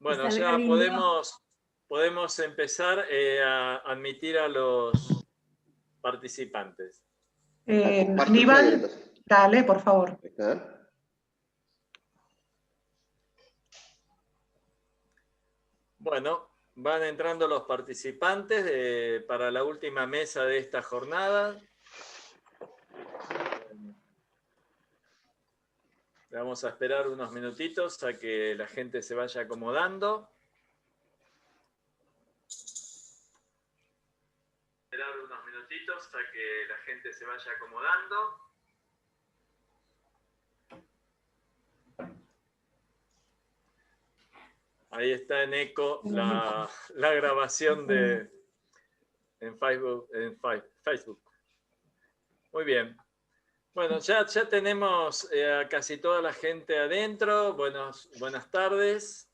Bueno, ya podemos empezar a admitir a los participantes. Aníbal, dale, por favor. Bueno, van entrando los participantes para la última mesa de esta jornada. Vamos a esperar unos minutitos a que la gente se vaya acomodando. Esperar unos minutitos a que la gente se vaya acomodando. Ahí está en eco la grabación en Facebook. Muy bien. Bueno, ya tenemos a casi toda la gente adentro. Buenas tardes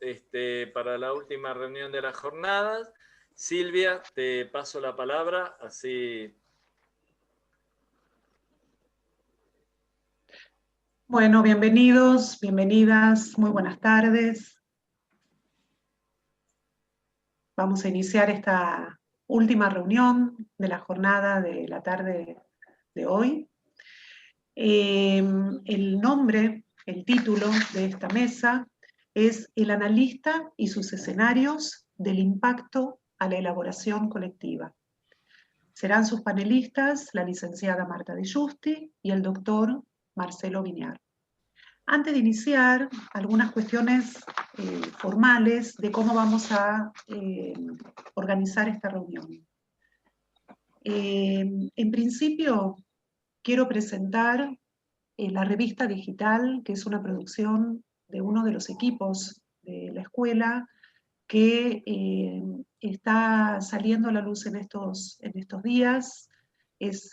para la última reunión de la jornada. Silvia, te paso la palabra, así. Bueno, bienvenidos, bienvenidas, muy buenas tardes. Vamos a iniciar esta última reunión de la jornada de la tarde de hoy. El nombre, el título de esta mesa es El analista y sus escenarios del impacto a la elaboración colectiva. Serán sus panelistas la licenciada Marta De Giusti y el doctor Marcelo Viñar. Antes de iniciar, algunas cuestiones formales de cómo vamos a organizar esta reunión. En principio, quiero presentar la revista digital, que es una producción de uno de los equipos de la escuela, que está saliendo a la luz en estos días. Es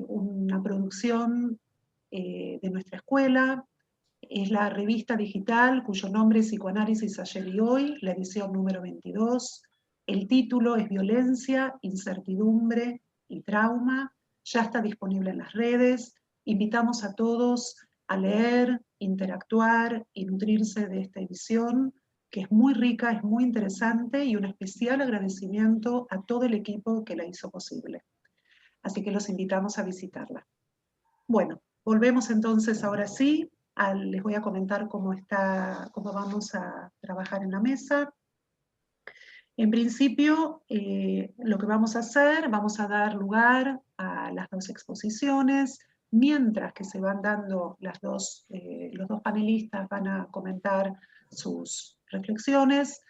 una producción de nuestra escuela. Es la revista digital cuyo nombre es Psicoanálisis ayer y hoy, la edición número 22. El título es Violencia, Incertidumbre y Trauma. Ya está disponible en las redes. Invitamos a todos a leer, interactuar y nutrirse de esta edición, que es muy rica, es muy interesante, y un especial agradecimiento a todo el equipo que la hizo posible. Así que los invitamos a visitarla. Bueno, volvemos entonces ahora sí. Les voy a comentar cómo vamos a trabajar en la mesa. En principio, lo que vamos a hacer, vamos a dar lugar a las dos exposiciones, mientras que se van dando los dos panelistas van a comentar sus reflexiones.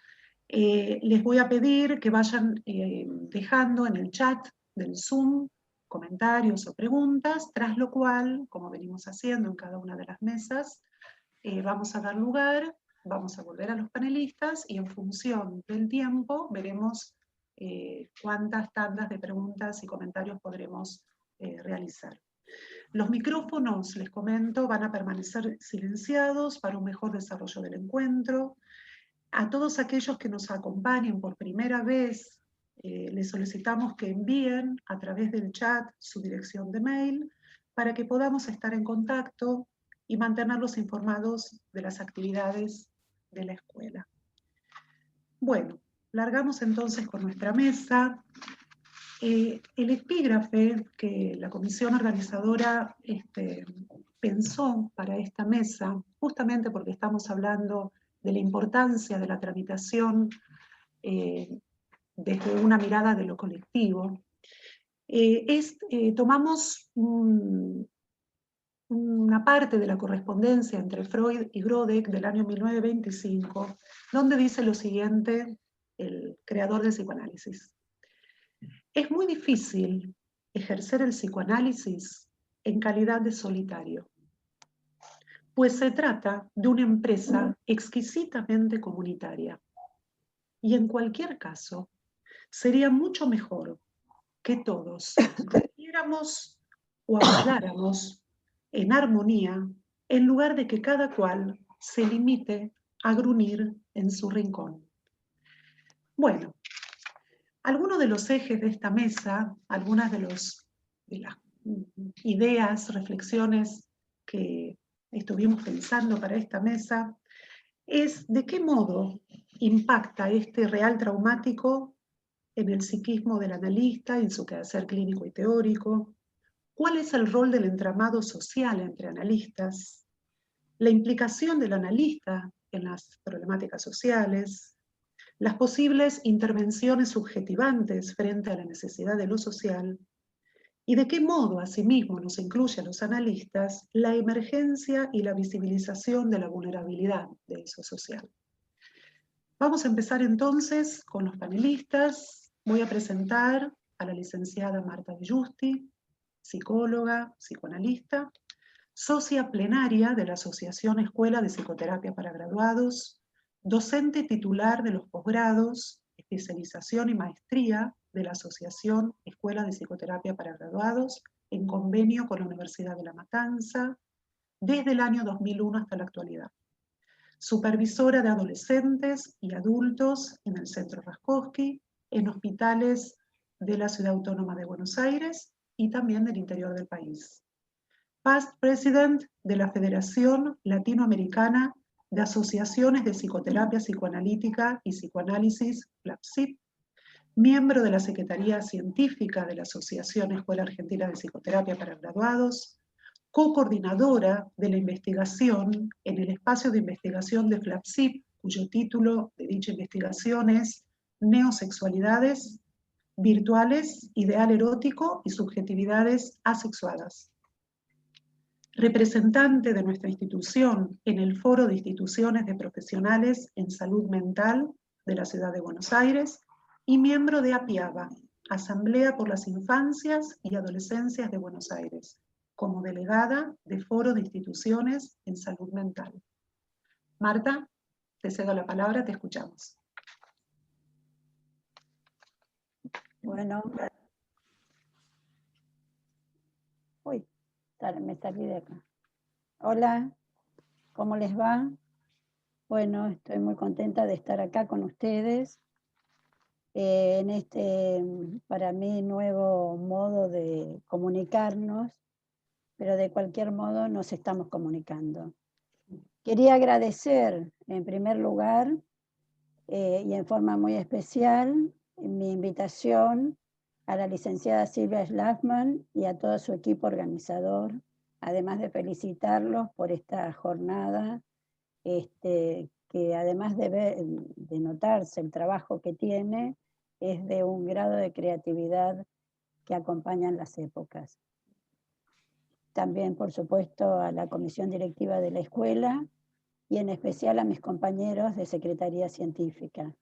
Les voy a pedir que vayan dejando en el chat del Zoom comentarios o preguntas, tras lo cual, como venimos haciendo en cada una de las mesas, vamos a dar lugar, vamos a volver a los panelistas y en función del tiempo veremos cuántas tandas de preguntas y comentarios podremos realizar. Los micrófonos, les comento, van a permanecer silenciados para un mejor desarrollo del encuentro. A todos aquellos que nos acompañen por primera vez, les solicitamos que envíen a través del chat su dirección de mail para que podamos estar en contacto y mantenerlos informados de las actividades de la escuela. Bueno, largamos entonces con nuestra mesa. El epígrafe que la comisión organizadora pensó para esta mesa, justamente porque estamos hablando de la importancia de la tramitación desde una mirada de lo colectivo, tomamos una parte de la correspondencia entre Freud y Grodek del año 1925, donde dice lo siguiente el creador del psicoanálisis. Es muy difícil ejercer el psicoanálisis en calidad de solitario, pues se trata de una empresa exquisitamente comunitaria. Y en cualquier caso, sería mucho mejor que todos viéramos o habláramos en armonía, en lugar de que cada cual se limite a gruñir en su rincón. Bueno, algunos de los ejes de esta mesa, algunas de las ideas, reflexiones que estuvimos pensando para esta mesa, es de qué modo impacta este real traumático en el psiquismo del analista, en su quehacer clínico y teórico? ¿Cuál es el rol del entramado social entre analistas? La implicación del analista en las problemáticas sociales, las posibles intervenciones subjetivantes frente a la necesidad de lo social, y de qué modo, asimismo, nos incluye a los analistas la emergencia y la visibilización de la vulnerabilidad de eso social. Vamos a empezar entonces con los panelistas. Voy a presentar a la licenciada Marta De Giusti, psicóloga, psicoanalista, socia plenaria de la Asociación Escuela de Psicoterapia para Graduados, docente titular de los posgrados, especialización y maestría de la Asociación Escuela de Psicoterapia para Graduados, en convenio con la Universidad de La Matanza, desde el año 2001 hasta la actualidad. Supervisora de adolescentes y adultos en el Centro Raskowski, en hospitales de la Ciudad Autónoma de Buenos Aires y también del interior del país. Past President de la Federación Latinoamericana de Asociaciones de Psicoterapia Psicoanalítica y Psicoanálisis, FLAPSIP, miembro de la Secretaría Científica de la Asociación Escuela Argentina de Psicoterapia para Graduados, co-coordinadora de la investigación en el espacio de investigación de FLAPSIP, cuyo título de dicha investigación es Neosexualidades virtuales, ideal erótico y subjetividades asexuadas. Representante de nuestra institución en el Foro de Instituciones de Profesionales en Salud Mental de la Ciudad de Buenos Aires y miembro de APIABA, Asamblea por las Infancias y Adolescencias de Buenos Aires, como delegada de Foro de Instituciones en Salud Mental. Marta, te cedo la palabra, te escuchamos. Bueno, uy, me salí de acá. Hola, ¿cómo les va? Bueno, estoy muy contenta de estar acá con ustedes en este, para mí, nuevo modo de comunicarnos, pero de cualquier modo nos estamos comunicando. Quería agradecer, en primer lugar, y en forma muy especial, mi invitación a la licenciada Silvia Schlafman y a todo su equipo organizador, además de felicitarlos por esta jornada, que además de notarse el trabajo que tiene, es de un grado de creatividad que acompañan las épocas. También, por supuesto, a la comisión directiva de la escuela y en especial a mis compañeros de Secretaría Científica,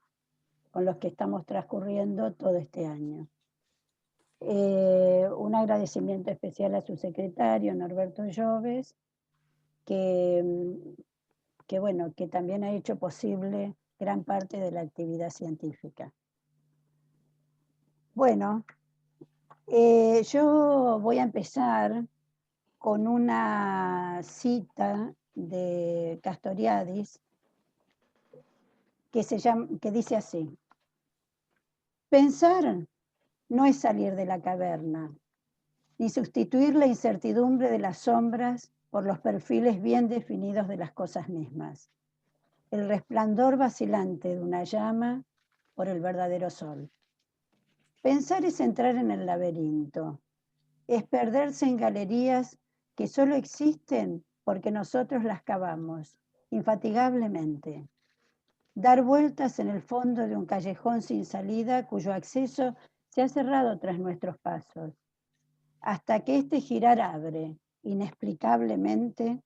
con los que estamos transcurriendo todo este año. Un agradecimiento especial a su secretario, Norberto Lloves, que también ha hecho posible gran parte de la actividad científica. Bueno, yo voy a empezar con una cita de Castoriadis que dice así: pensar no es salir de la caverna, ni sustituir la incertidumbre de las sombras por los perfiles bien definidos de las cosas mismas, el resplandor vacilante de una llama por el verdadero sol. Pensar es entrar en el laberinto, es perderse en galerías que solo existen porque nosotros las cavamos, infatigablemente. Dar vueltas en el fondo de un callejón sin salida cuyo acceso se ha cerrado tras nuestros pasos, hasta que este girar abre, inexplicablemente,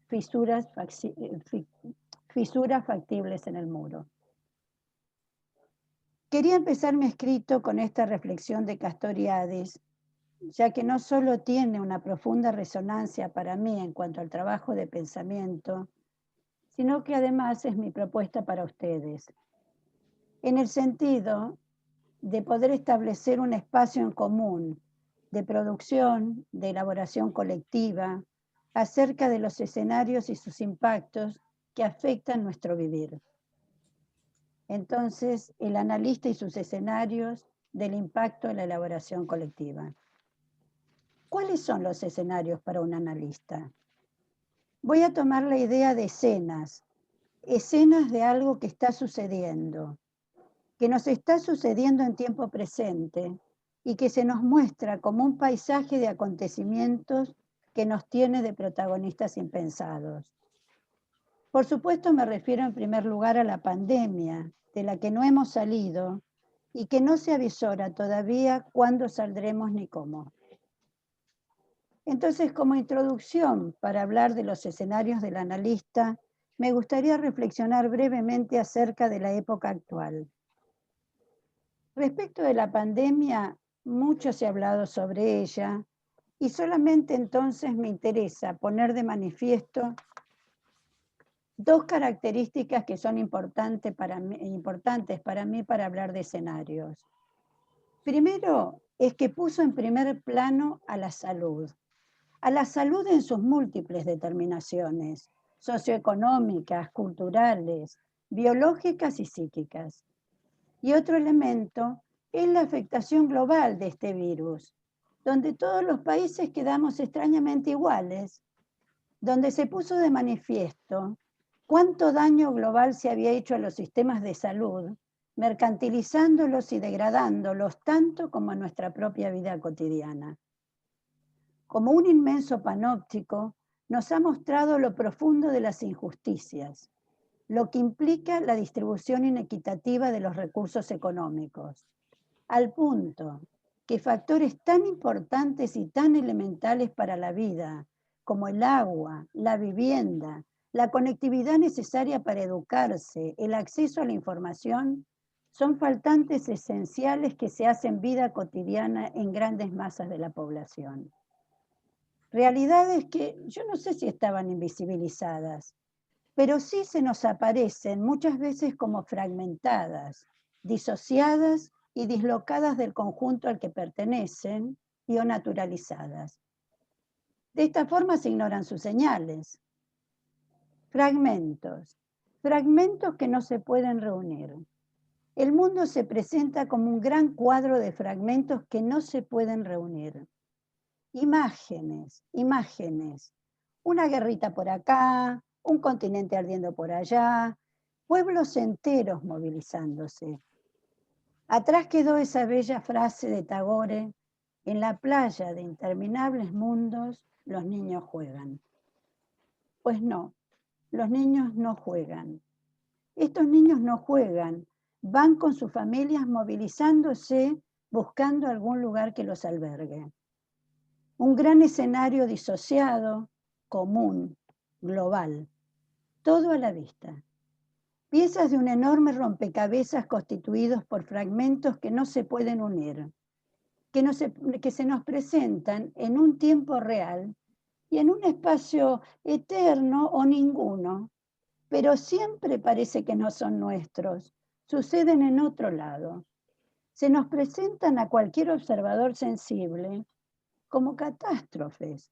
fisuras factibles en el muro. Quería empezar mi escrito con esta reflexión de Castoriadis, ya que no solo tiene una profunda resonancia para mí en cuanto al trabajo de pensamiento, sino que además es mi propuesta para ustedes, en el sentido de poder establecer un espacio en común de producción, de elaboración colectiva, acerca de los escenarios y sus impactos que afectan nuestro vivir. Entonces, el analista y sus escenarios del impacto de la elaboración colectiva. ¿Cuáles son los escenarios para un analista? Voy a tomar la idea de escenas, escenas de algo que está sucediendo, que nos está sucediendo en tiempo presente y que se nos muestra como un paisaje de acontecimientos que nos tiene de protagonistas impensados. Por supuesto me refiero en primer lugar a la pandemia, de la que no hemos salido y que no se avisora todavía cuándo saldremos ni cómo. Entonces, como introducción para hablar de los escenarios del analista, me gustaría reflexionar brevemente acerca de la época actual. Respecto de la pandemia, mucho se ha hablado sobre ella y solamente entonces me interesa poner de manifiesto dos características que son importantes para mí para hablar de escenarios. Primero, es que puso en primer plano a la salud en sus múltiples determinaciones, socioeconómicas, culturales, biológicas y psíquicas. Y otro elemento es la afectación global de este virus, donde todos los países quedamos extrañamente iguales, donde se puso de manifiesto cuánto daño global se había hecho a los sistemas de salud, mercantilizándolos y degradándolos tanto como a nuestra propia vida cotidiana. Como un inmenso panóptico, nos ha mostrado lo profundo de las injusticias, lo que implica la distribución inequitativa de los recursos económicos, al punto que factores tan importantes y tan elementales para la vida, como el agua, la vivienda, la conectividad necesaria para educarse, el acceso a la información, son faltantes esenciales que se hacen vida cotidiana en grandes masas de la población. Realidades que yo no sé si estaban invisibilizadas, pero sí se nos aparecen muchas veces como fragmentadas, disociadas y dislocadas del conjunto al que pertenecen y o naturalizadas. De esta forma se ignoran sus señales. Fragmentos que no se pueden reunir. El mundo se presenta como un gran cuadro de fragmentos que no se pueden reunir. Imágenes. Una guerrita por acá, un continente ardiendo por allá, pueblos enteros movilizándose. Atrás quedó esa bella frase de Tagore: en la playa de interminables mundos los niños juegan. Pues no, los niños no juegan. Estos niños no juegan, van con sus familias movilizándose, buscando algún lugar que los albergue. Un gran escenario disociado, común, global, todo a la vista. Piezas de un enorme rompecabezas constituidos por fragmentos que no se pueden unir, que se nos presentan en un tiempo real y en un espacio eterno o ninguno, pero siempre parece que no son nuestros, suceden en otro lado. Se nos presentan a cualquier observador sensible como catástrofes,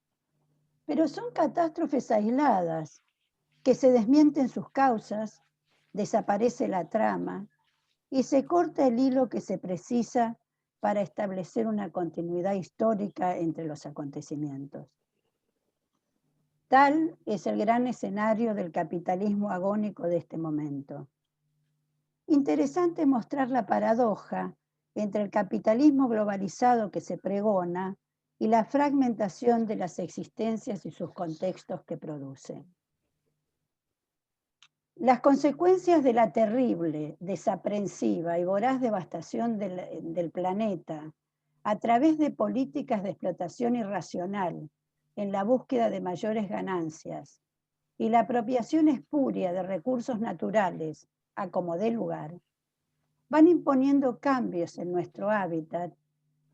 pero son catástrofes aisladas, que se desmienten sus causas, desaparece la trama y se corta el hilo que se precisa para establecer una continuidad histórica entre los acontecimientos. Tal es el gran escenario del capitalismo agónico de este momento. Interesante mostrar la paradoja entre el capitalismo globalizado que se pregona y la fragmentación de las existencias y sus contextos que produce. Las consecuencias de la terrible, desaprensiva y voraz devastación del planeta a través de políticas de explotación irracional en la búsqueda de mayores ganancias y la apropiación espuria de recursos naturales a como dé lugar, van imponiendo cambios en nuestro hábitat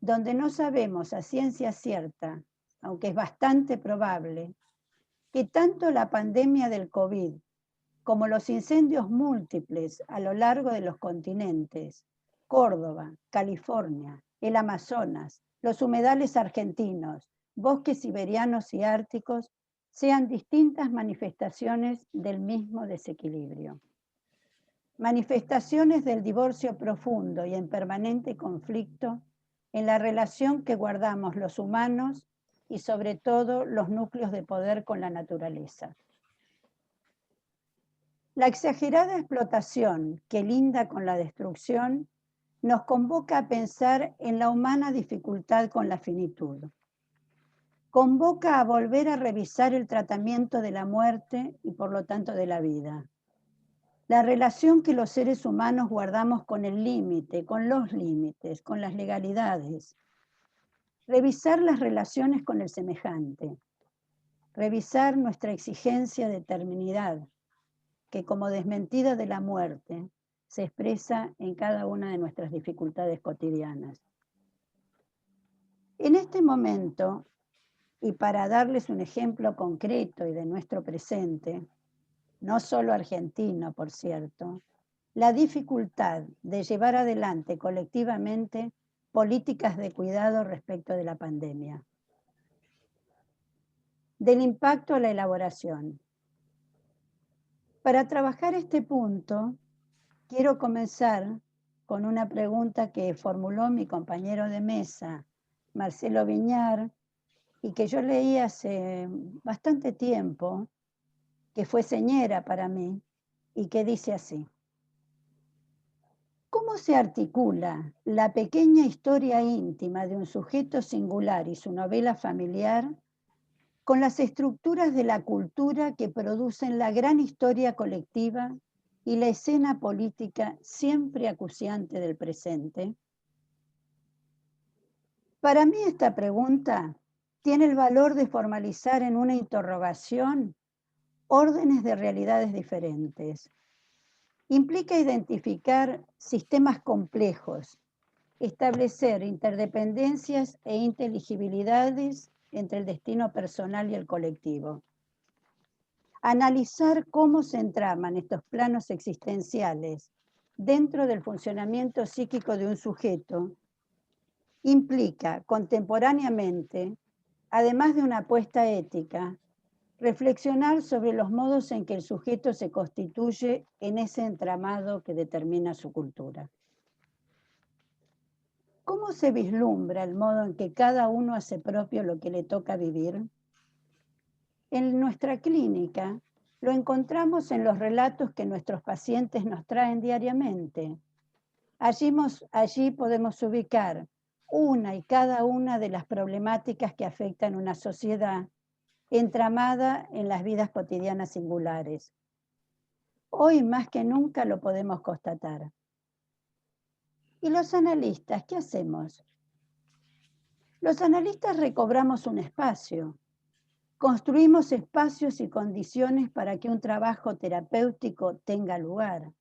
donde no sabemos a ciencia cierta, aunque es bastante probable, que tanto la pandemia del COVID como los incendios múltiples a lo largo de los continentes, Córdoba, California, el Amazonas, los humedales argentinos, bosques siberianos y árticos, sean distintas manifestaciones del mismo desequilibrio. Manifestaciones del divorcio profundo y en permanente conflicto en la relación que guardamos los humanos y sobre todo los núcleos de poder con la naturaleza. La exagerada explotación que linda con la destrucción nos convoca a pensar en la humana dificultad con la finitud. Convoca a volver a revisar el tratamiento de la muerte y por lo tanto de la vida. La relación que los seres humanos guardamos con el límite, con los límites, con las legalidades. Revisar las relaciones con el semejante. Revisar nuestra exigencia de eternidad, que como desmentida de la muerte se expresa en cada una de nuestras dificultades cotidianas. En este momento, y para darles un ejemplo concreto y de nuestro presente, no solo argentino, por cierto, la dificultad de llevar adelante colectivamente políticas de cuidado respecto de la pandemia. Del impacto a la elaboración. Para trabajar este punto, quiero comenzar con una pregunta que formuló mi compañero de mesa, Marcelo Viñar, y que yo leí hace bastante tiempo, que fue señera para mí, y que dice así: ¿cómo se articula la pequeña historia íntima de un sujeto singular y su novela familiar con las estructuras de la cultura que producen la gran historia colectiva y la escena política siempre acuciante del presente? Para mí esta pregunta tiene el valor de formalizar en una interrogación órdenes de realidades diferentes. Implica identificar sistemas complejos, establecer interdependencias e inteligibilidades entre el destino personal y el colectivo. Analizar cómo se entraman estos planos existenciales dentro del funcionamiento psíquico de un sujeto implica contemporáneamente, además de una apuesta ética, reflexionar sobre los modos en que el sujeto se constituye en ese entramado que determina su cultura. ¿Cómo se vislumbra el modo en que cada uno hace propio lo que le toca vivir? En nuestra clínica lo encontramos en los relatos que nuestros pacientes nos traen diariamente. Allí podemos ubicar una y cada una de las problemáticas que afectan una sociedad entramada en las vidas cotidianas singulares. Hoy más que nunca lo podemos constatar. ¿Y los analistas qué hacemos? Los analistas recobramos un espacio. Construimos espacios y condiciones para que un trabajo terapéutico tenga lugar.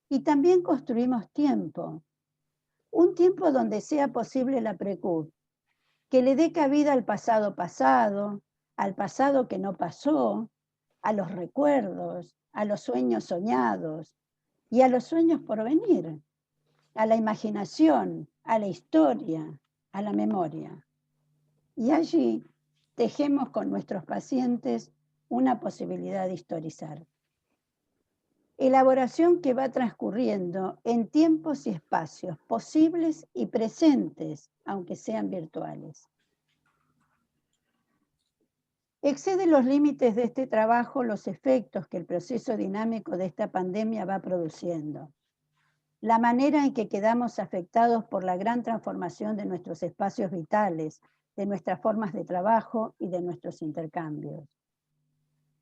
Y también construimos tiempo. Un tiempo donde sea posible la precud, que le dé cabida al pasado pasado, al pasado que no pasó, a los recuerdos, a los sueños soñados y a los sueños por venir, a la imaginación, a la historia, a la memoria. Y allí tejemos con nuestros pacientes una posibilidad de historizar. Elaboración que va transcurriendo en tiempos y espacios posibles y presentes, aunque sean virtuales. Excede los límites de este trabajo los efectos que el proceso dinámico de esta pandemia va produciendo. La manera en que quedamos afectados por la gran transformación de nuestros espacios vitales, de nuestras formas de trabajo y de nuestros intercambios.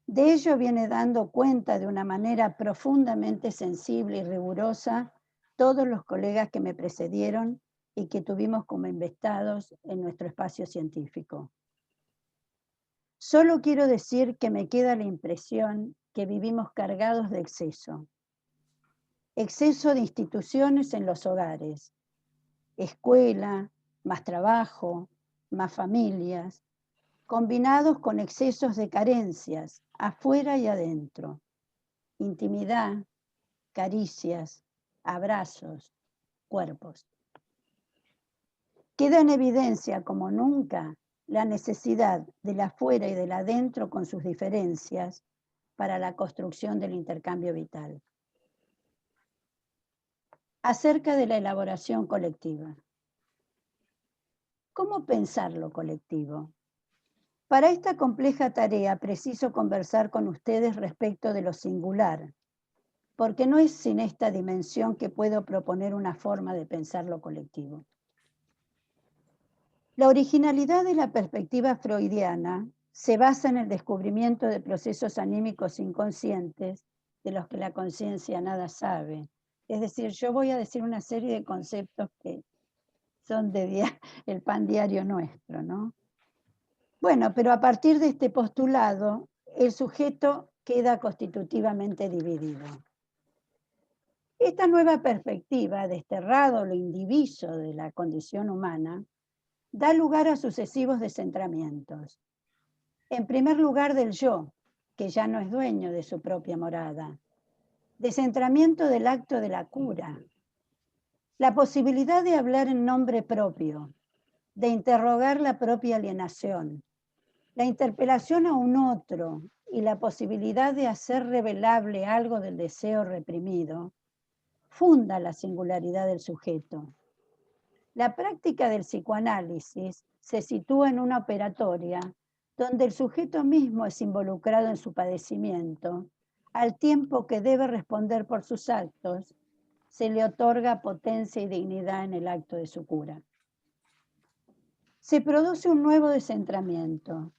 De ello viene dando cuenta de una manera profundamente sensible y rigurosa todos los colegas que me precedieron y que tuvimos como invitados en nuestro espacio científico. Solo quiero decir que me queda la impresión que vivimos cargados de exceso. Exceso de instituciones en los hogares, escuela, más trabajo, más familias, combinados con excesos de carencias, afuera y adentro. Intimidad, caricias, abrazos, cuerpos. Queda en evidencia como nunca la necesidad del afuera y del adentro con sus diferencias para la construcción del intercambio vital. Acerca de la elaboración colectiva. ¿Cómo pensar lo colectivo? Para esta compleja tarea preciso conversar con ustedes respecto de lo singular, porque no es sin esta dimensión que puedo proponer una forma de pensar lo colectivo. La originalidad de la perspectiva freudiana se basa en el descubrimiento de procesos anímicos inconscientes de los que la conciencia nada sabe. Es decir, yo voy a decir una serie de conceptos que son el pan diario nuestro, ¿no? Bueno, pero a partir de este postulado, el sujeto queda constitutivamente dividido. Esta nueva perspectiva, desterrado lo indiviso de la condición humana, da lugar a sucesivos descentramientos. En primer lugar del yo, que ya no es dueño de su propia morada. Descentramiento del acto de la cura. La posibilidad de hablar en nombre propio, de interrogar la propia alienación, la interpelación a un otro y la posibilidad de hacer revelable algo del deseo reprimido, funda la singularidad del sujeto. La práctica del psicoanálisis se sitúa en una operatoria donde el sujeto mismo es involucrado en su padecimiento, al tiempo que debe responder por sus actos, se le otorga potencia y dignidad en el acto de su cura. Se produce un nuevo descentramiento,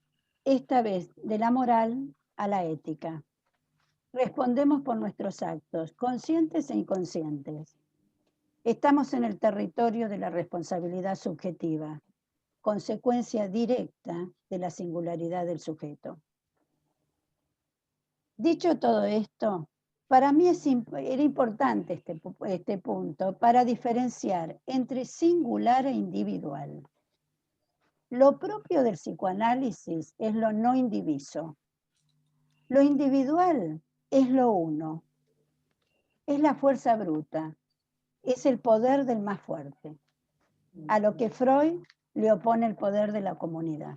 esta vez de la moral a la ética. Respondemos por nuestros actos, conscientes e inconscientes. Estamos en el territorio de la responsabilidad subjetiva, consecuencia directa de la singularidad del sujeto. Dicho todo esto, para mí era importante este punto para diferenciar entre singular e individual. Lo propio del psicoanálisis es lo no indiviso. Lo individual es lo uno. Es la fuerza bruta. Es el poder del más fuerte. A lo que Freud le opone el poder de la comunidad.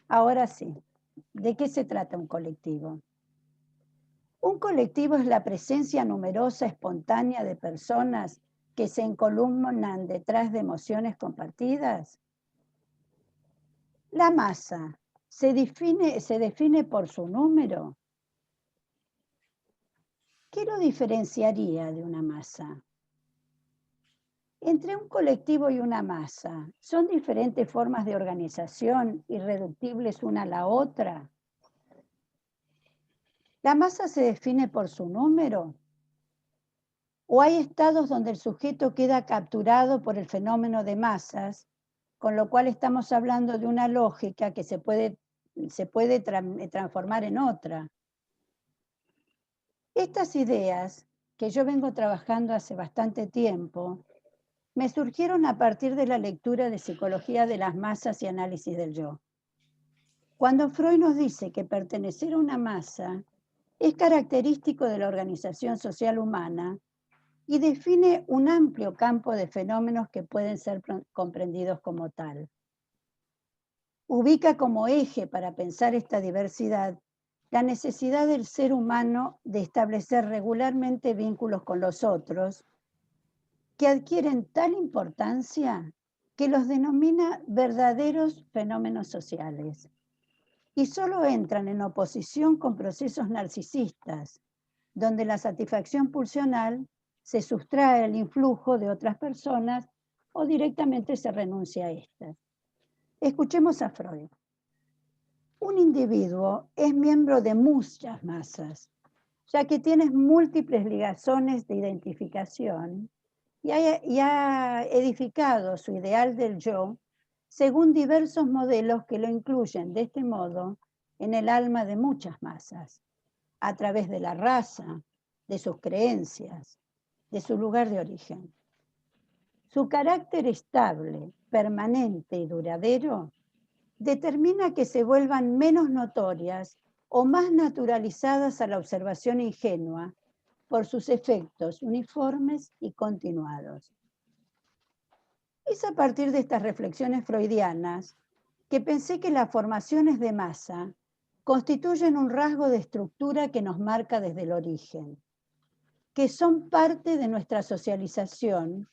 Ahora sí, ¿de qué se trata un colectivo? Un colectivo es la presencia numerosa, espontánea de personas que se encolumnan detrás de emociones compartidas. La masa se define por su número. ¿Qué lo diferenciaría de una masa? Entre un colectivo y una masa, ¿son diferentes formas de organización irreductibles una a la otra? ¿La masa se define por su número? ¿O hay estados donde el sujeto queda capturado por el fenómeno de masas, con lo cual estamos hablando de una lógica que se puede transformar en otra? Estas ideas, que yo vengo trabajando hace bastante tiempo, me surgieron a partir de la lectura de Psicología de las Masas y Análisis del Yo. Cuando Freud nos dice que pertenecer a una masa es característico de la organización social humana y define un amplio campo de fenómenos que pueden ser comprendidos como tal. Ubica como eje para pensar esta diversidad la necesidad del ser humano de establecer regularmente vínculos con los otros que adquieren tal importancia que los denomina verdaderos fenómenos sociales y solo entran en oposición con procesos narcisistas, donde la satisfacción pulsional se sustrae al influjo de otras personas o directamente se renuncia a estas. Escuchemos a Freud. Un individuo es miembro de muchas masas, ya que tiene múltiples ligazones de identificación y ha edificado su ideal del yo según diversos modelos que lo incluyen de este modo en el alma de muchas masas, a través de la raza, de sus creencias, de su lugar de origen. Su carácter estable, permanente y duradero determina que se vuelvan menos notorias o más naturalizadas a la observación ingenua por sus efectos uniformes y continuados. Es a partir de estas reflexiones freudianas que pensé que las formaciones de masa constituyen un rasgo de estructura que nos marca desde el origen, que son parte de nuestra socialización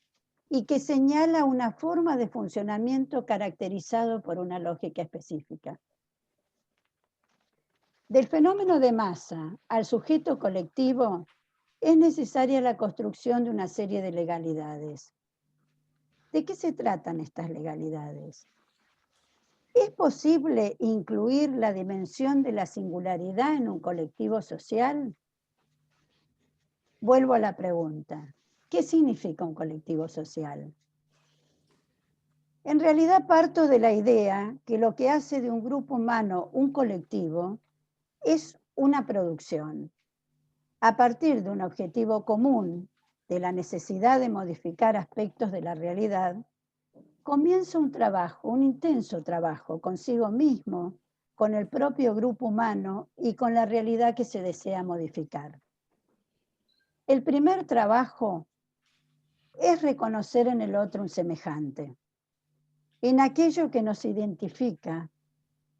y que señala una forma de funcionamiento caracterizado por una lógica específica. Del fenómeno de masa al sujeto colectivo es necesaria la construcción de una serie de legalidades. ¿De qué se tratan estas legalidades? ¿Es posible incluir la dimensión de la singularidad en un colectivo social? Vuelvo a la pregunta, ¿qué significa un colectivo social? En realidad parto de la idea que lo que hace de un grupo humano un colectivo es una producción. A partir de un objetivo común, de la necesidad de modificar aspectos de la realidad, comienza un trabajo, un intenso trabajo consigo mismo, con el propio grupo humano y con la realidad que se desea modificar. El primer trabajo es reconocer en el otro un semejante, en aquello que nos identifica,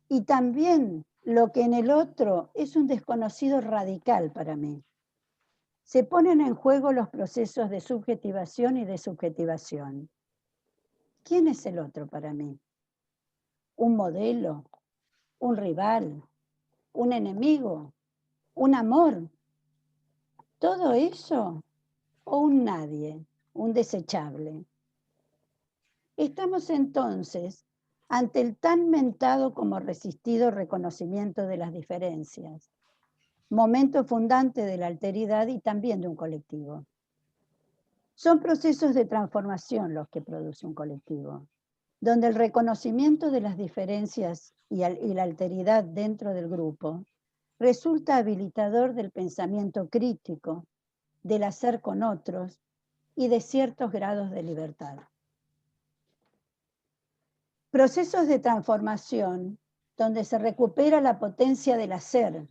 y también lo que en el otro es un desconocido radical para mí. Se ponen en juego los procesos de subjetivación y desubjetivación. ¿Quién es el otro para mí? ¿Un modelo? ¿Un rival? ¿Un enemigo? ¿Un amor? ¿Todo eso o un nadie, un desechable? Estamos entonces ante el tan mentado como resistido reconocimiento de las diferencias, momento fundante de la alteridad y también de un colectivo. Son procesos de transformación los que produce un colectivo, donde el reconocimiento de las diferencias y la alteridad dentro del grupo resulta habilitador del pensamiento crítico, del hacer con otros y de ciertos grados de libertad. Procesos de transformación donde se recupera la potencia del hacer,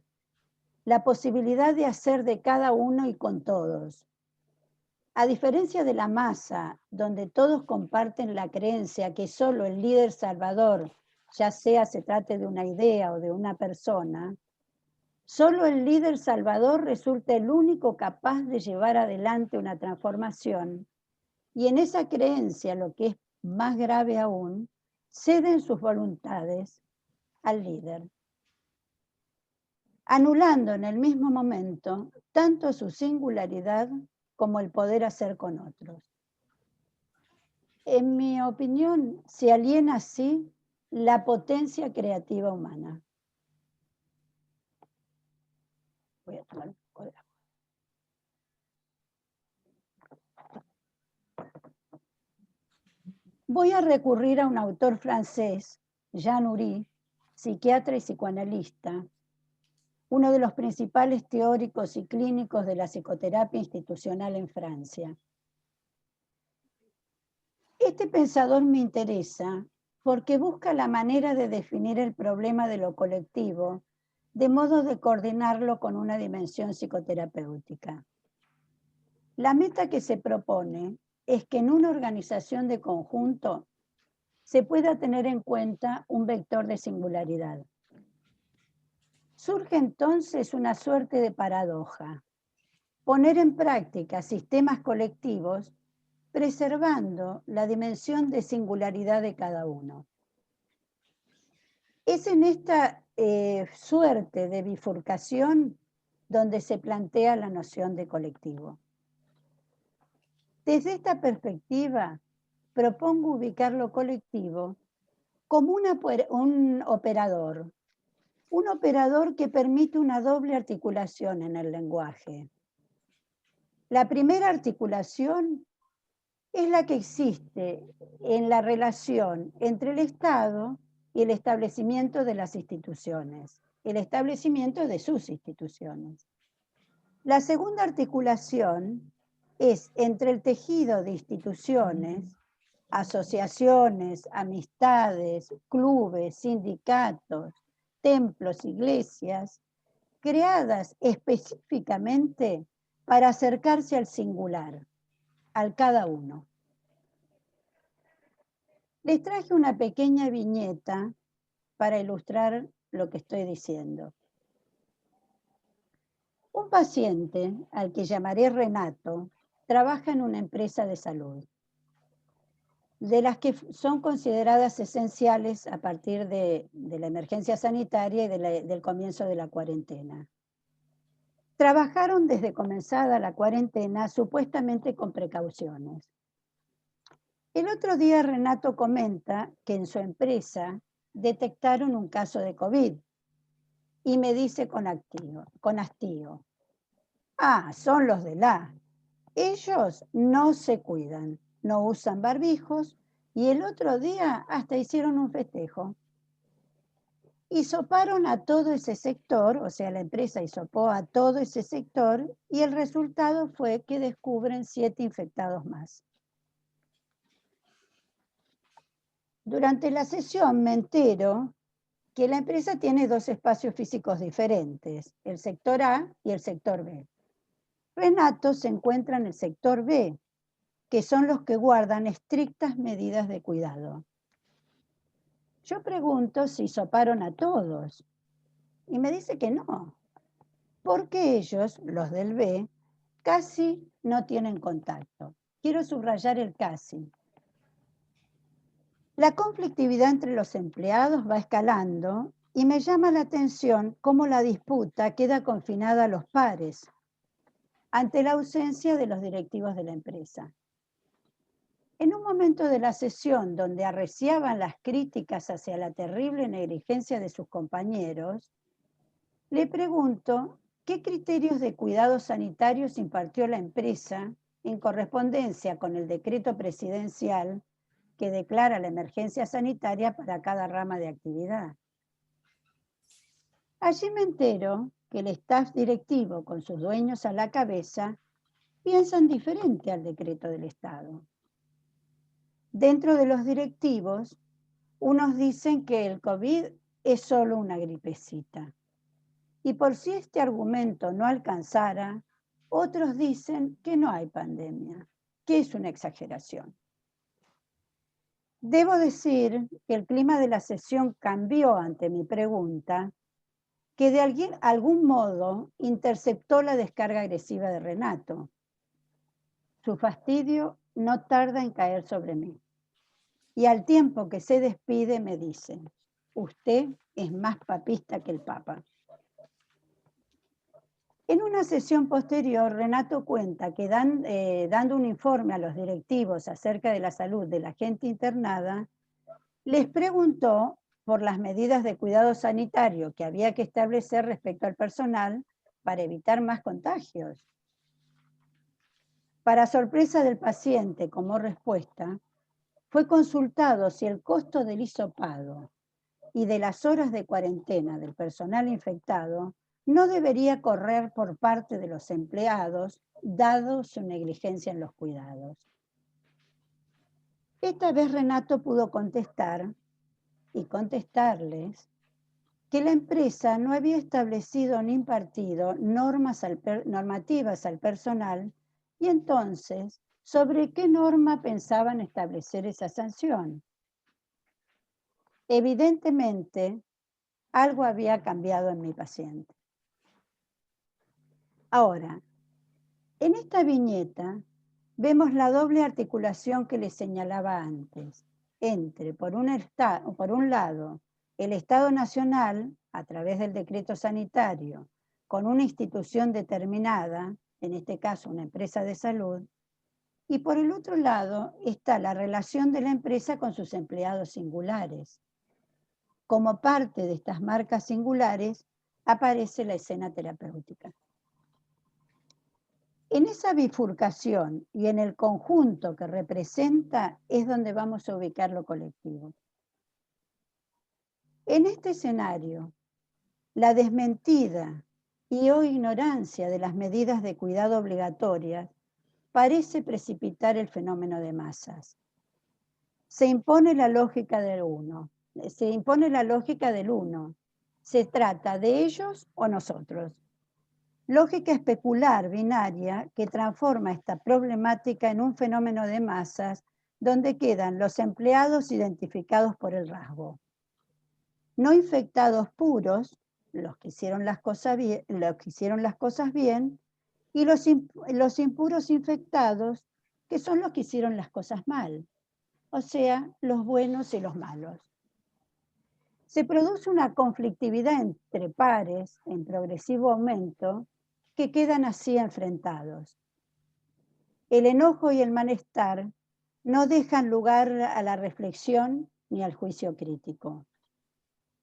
la posibilidad de hacer de cada uno y con todos. A diferencia de la masa, donde todos comparten la creencia que solo el líder salvador, ya sea se trate de una idea o de una persona, solo el líder salvador resulta el único capaz de llevar adelante una transformación, y en esa creencia, lo que es más grave aún, ceden sus voluntades al líder, anulando en el mismo momento tanto su singularidad como el poder hacer con otros. En mi opinión, se aliena así la potencia creativa humana. Voy a tomar un poco de agua. Voy a recurrir a un autor francés, Jean Oury, psiquiatra y psicoanalista, uno de los principales teóricos y clínicos de la psicoterapia institucional en Francia. Este pensador me interesa porque busca la manera de definir el problema de lo colectivo, de modo de coordinarlo con una dimensión psicoterapéutica. La meta que se propone es que en una organización de conjunto se pueda tener en cuenta un vector de singularidad. Surge entonces una suerte de paradoja: poner en práctica sistemas colectivos preservando la dimensión de singularidad de cada uno. Es en esta suerte de bifurcación donde se plantea la noción de colectivo. Desde esta perspectiva, propongo ubicar lo colectivo como un operador que permite una doble articulación en el lenguaje. La primera articulación es la que existe en la relación entre el Estado y el establecimiento de las instituciones, el establecimiento de sus instituciones. La segunda articulación es entre el tejido de instituciones, asociaciones, amistades, clubes, sindicatos, templos, iglesias, creadas específicamente para acercarse al singular, al cada uno. Les traje una pequeña viñeta para ilustrar lo que estoy diciendo. Un paciente, al que llamaré Renato, trabaja en una empresa de salud. de las que son consideradas esenciales a partir de la emergencia sanitaria y del comienzo de la cuarentena. Trabajaron desde comenzada la cuarentena supuestamente con precauciones. El otro día Renato comenta que en su empresa detectaron un caso de COVID y me dice con hastío, ah, son los de la. Ellos no se cuidan, no usan barbijos y el otro día hasta hicieron un festejo. Hisoparon a todo ese sector, o sea, la empresa hisopó a todo ese sector y el resultado fue que descubren 7 infectados más. Durante la sesión me entero que la empresa tiene 2 espacios físicos diferentes, el sector A y el sector B. Renato se encuentra en el sector B, que son los que guardan estrictas medidas de cuidado. Yo pregunto si hisoparon a todos y me dice que no, porque ellos, los del B, casi no tienen contacto. Quiero subrayar el casi. La conflictividad entre los empleados va escalando y me llama la atención cómo la disputa queda confinada a los pares ante la ausencia de los directivos de la empresa. En un momento de la sesión donde arreciaban las críticas hacia la terrible negligencia de sus compañeros, le pregunto qué criterios de cuidados sanitarios impartió la empresa en correspondencia con el decreto presidencial que declara la emergencia sanitaria para cada rama de actividad. Allí me entero que el staff directivo, con sus dueños a la cabeza, piensan diferente al decreto del Estado. Dentro de los directivos, unos dicen que el COVID es solo una gripecita. Y por si este argumento no alcanzara, otros dicen que no hay pandemia, que es una exageración. Debo decir que el clima de la sesión cambió ante mi pregunta, que de algún modo interceptó la descarga agresiva de Renato. Su fastidio no tarda en caer sobre mí. Y al tiempo que se despide me dice, usted es más papista que el Papa. En una sesión posterior, Renato cuenta que dando un informe a los directivos acerca de la salud de la gente internada, les preguntó por las medidas de cuidado sanitario que había que establecer respecto al personal para evitar más contagios. Para sorpresa del paciente, como respuesta, fue consultado si el costo del hisopado y de las horas de cuarentena del personal infectado no debería correr por parte de los empleados, dado su negligencia en los cuidados. Esta vez Renato pudo contestar y contestarles que la empresa no había establecido ni impartido normativas al personal y entonces, ¿sobre qué norma pensaban establecer esa sanción? Evidentemente, algo había cambiado en mi paciente. Ahora, en esta viñeta vemos la doble articulación que les señalaba antes, entre, por un lado, el Estado Nacional, a través del decreto sanitario, con una institución determinada, en este caso una empresa de salud, y por el otro lado está la relación de la empresa con sus empleados singulares. Como parte de estas marcas singulares aparece la escena terapéutica. En esa bifurcación y en el conjunto que representa es donde vamos a ubicar lo colectivo. En este escenario, la desmentida y o ignorancia de las medidas de cuidado obligatorias parece precipitar el fenómeno de masas. Se impone la lógica del uno. Se trata de ellos o nosotros. Lógica especular binaria que transforma esta problemática en un fenómeno de masas donde quedan los empleados identificados por el rasgo. No infectados puros, los que hicieron las cosas bien, y los impuros infectados, que son los que hicieron las cosas mal. o sea, los buenos y los malos. Se produce una conflictividad entre pares en progresivo aumento que quedan así enfrentados. El enojo y el malestar no dejan lugar a la reflexión ni al juicio crítico.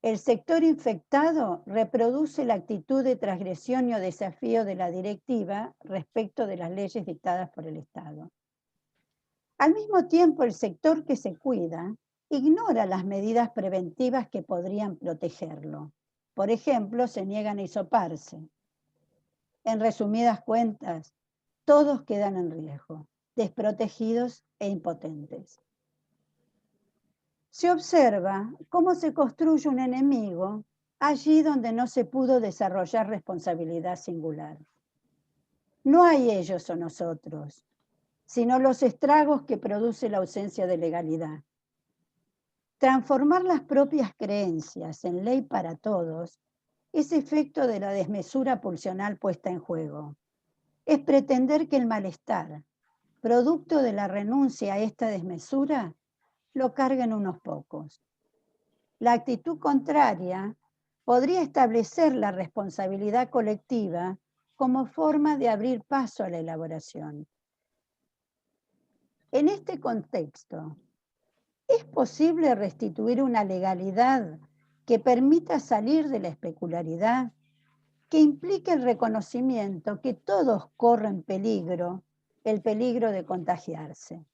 El sector infectado reproduce la actitud de transgresión o desafío de la directiva respecto de las leyes dictadas por el Estado. Al mismo tiempo, el sector que se cuida ignora las medidas preventivas que podrían protegerlo. Por ejemplo, se niegan a hisoparse. En resumidas cuentas, todos quedan en riesgo, desprotegidos e impotentes. Se observa cómo se construye un enemigo allí donde no se pudo desarrollar responsabilidad singular. No hay ellos o nosotros, sino los estragos que produce la ausencia de legalidad. Transformar las propias creencias en ley para todos es efecto de la desmesura pulsional puesta en juego. Es pretender que el malestar, producto de la renuncia a esta desmesura, lo carguen unos pocos. La actitud contraria podría establecer la responsabilidad colectiva como forma de abrir paso a la elaboración. En este contexto, ¿es posible restituir una legalidad que permita salir de la especularidad, que implique el reconocimiento que todos corren peligro, el peligro de contagiarse?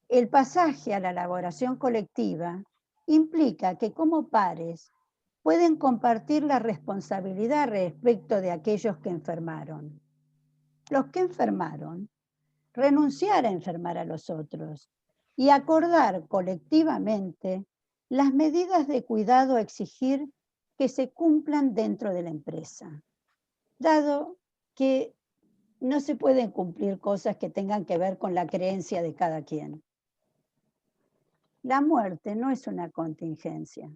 El pasaje a la elaboración colectiva implica que como pares pueden compartir la responsabilidad respecto de aquellos que enfermaron. Los que enfermaron, renunciar a enfermar a los otros y acordar colectivamente las medidas de cuidado a exigir que se cumplan dentro de la empresa, dado que no se pueden cumplir cosas que tengan que ver con la creencia de cada quien. La muerte no es una contingencia.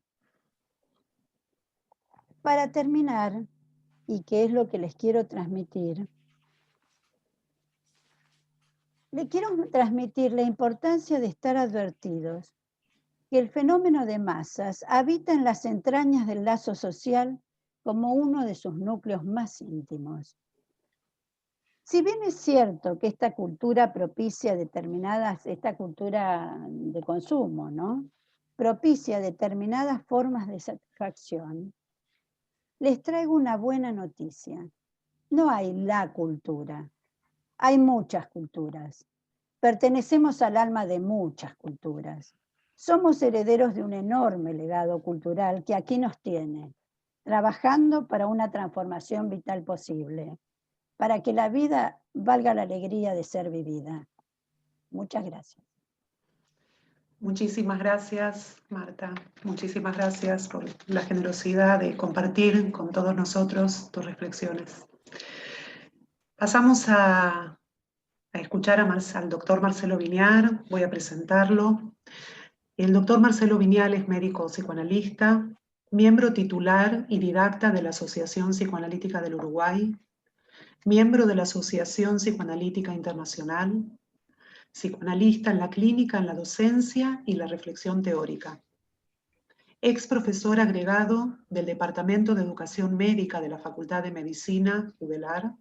Para terminar, y que es lo que les quiero transmitir, le quiero transmitir la importancia de estar advertidos que el fenómeno de masas habita en las entrañas del lazo social como uno de sus núcleos más íntimos. Si bien es cierto que esta cultura propicia esta cultura de consumo, ¿no?, propicia determinadas formas de satisfacción, les traigo una buena noticia. No hay la cultura, hay muchas culturas. Pertenecemos al alma de muchas culturas. Somos herederos de un enorme legado cultural que aquí nos tiene, trabajando para una transformación vital posible, para que la vida valga la alegría de ser vivida. Muchas gracias. Muchísimas gracias, Marta. Muchísimas gracias por la generosidad de compartir con todos nosotros tus reflexiones. Pasamos a escuchar al doctor Marcelo Viñal. Voy a presentarlo. El doctor Marcelo Viñal es médico psicoanalista, miembro titular y didacta de la Asociación Psicoanalítica del Uruguay, miembro de la Asociación Psicoanalítica Internacional, psicoanalista en la clínica, en la docencia y la reflexión teórica. Ex profesor agregado del Departamento de Educación Médica de la Facultad de Medicina, UDELAR,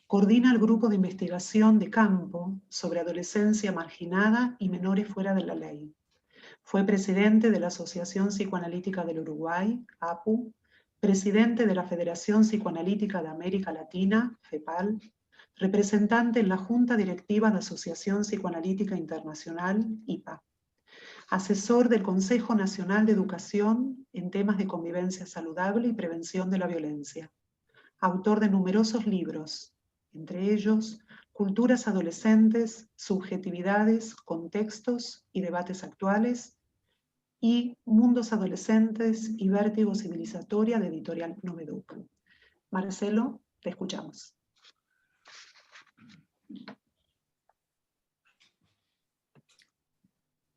coordina el grupo de investigación de campo sobre adolescencia marginada y menores fuera de la ley. Fue presidente de la Asociación Psicoanalítica del Uruguay, APU, presidente de la Federación Psicoanalítica de América Latina, FEPAL, representante en la Junta Directiva de Asociación Psicoanalítica Internacional, IPA, asesor del Consejo Nacional de Educación en temas de convivencia saludable y prevención de la violencia, autor de numerosos libros, entre ellos Culturas adolescentes, subjetividades, contextos y debates actuales, y Mundos adolescentes y vértigo civilizatoria, de Editorial Noveduc. Marcelo, te escuchamos.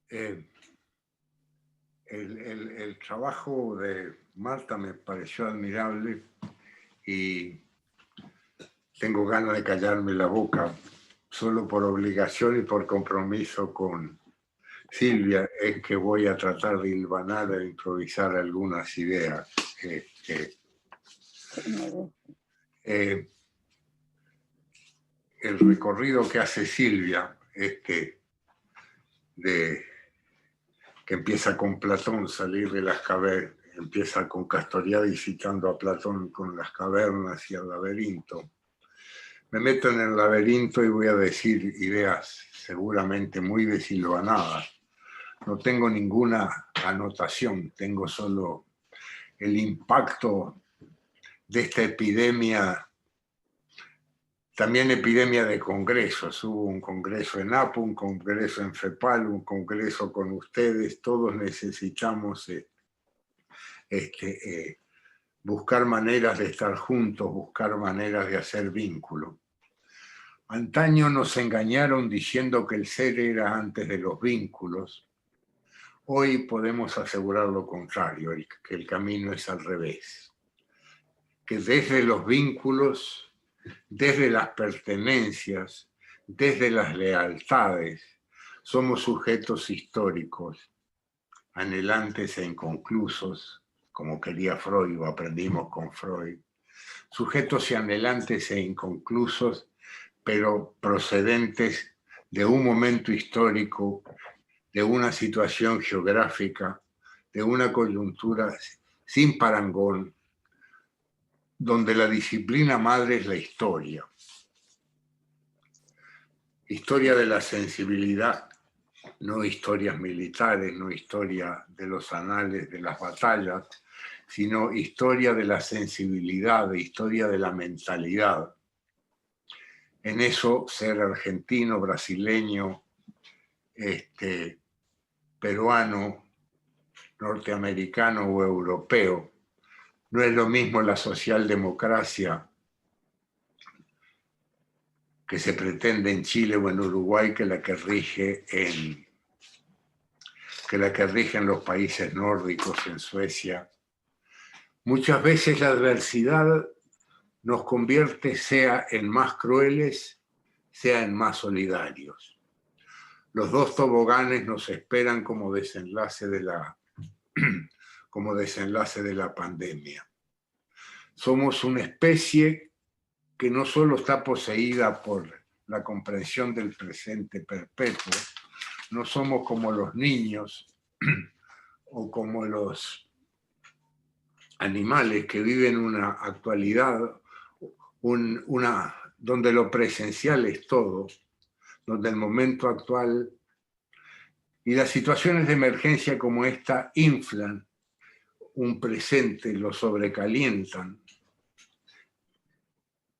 El trabajo de Marta me pareció admirable y tengo ganas de callarme la boca solo por obligación y por compromiso con Silvia, es que voy a tratar de hilvanar e improvisar algunas ideas. El recorrido que hace Silvia, que empieza con Platón, salir de las cavernas, empieza con Castoriadis visitando a Platón con las cavernas y el laberinto. Me meto en el laberinto y voy a decir ideas seguramente muy deshilvanadas. No tengo ninguna anotación, tengo solo el impacto de esta epidemia, también epidemia de congresos. Hubo un congreso en APU, un congreso en FEPAL, un congreso con ustedes. Todos necesitamos buscar maneras de estar juntos, buscar maneras de hacer vínculo. Antaño nos engañaron diciendo que el ser era antes de los vínculos. Hoy podemos asegurar lo contrario, que el camino es al revés. Que desde los vínculos, desde las pertenencias, desde las lealtades, somos sujetos históricos, anhelantes e inconclusos, como quería Freud o aprendimos con Freud, sujetos y anhelantes e inconclusos, pero procedentes de un momento histórico, de una situación geográfica, de una coyuntura sin parangón, donde la disciplina madre es la historia. Historia de la sensibilidad, no historias militares, no historia de los anales de las batallas, sino historia de la sensibilidad, historia de la mentalidad. En eso, ser argentino, brasileño, peruano, norteamericano o europeo, no es lo mismo la socialdemocracia que se pretende en Chile o en Uruguay que la que rige en los países nórdicos, en Suecia. Muchas veces la adversidad nos convierte sea en más crueles, sea en más solidarios. Los dos toboganes nos esperan como desenlace de la pandemia. Somos una especie que no solo está poseída por la comprensión del presente perpetuo, no somos como los niños o como los animales que viven una actualidad, donde lo presencial es todo, donde el momento actual y las situaciones de emergencia como esta inflan un presente, lo sobrecalientan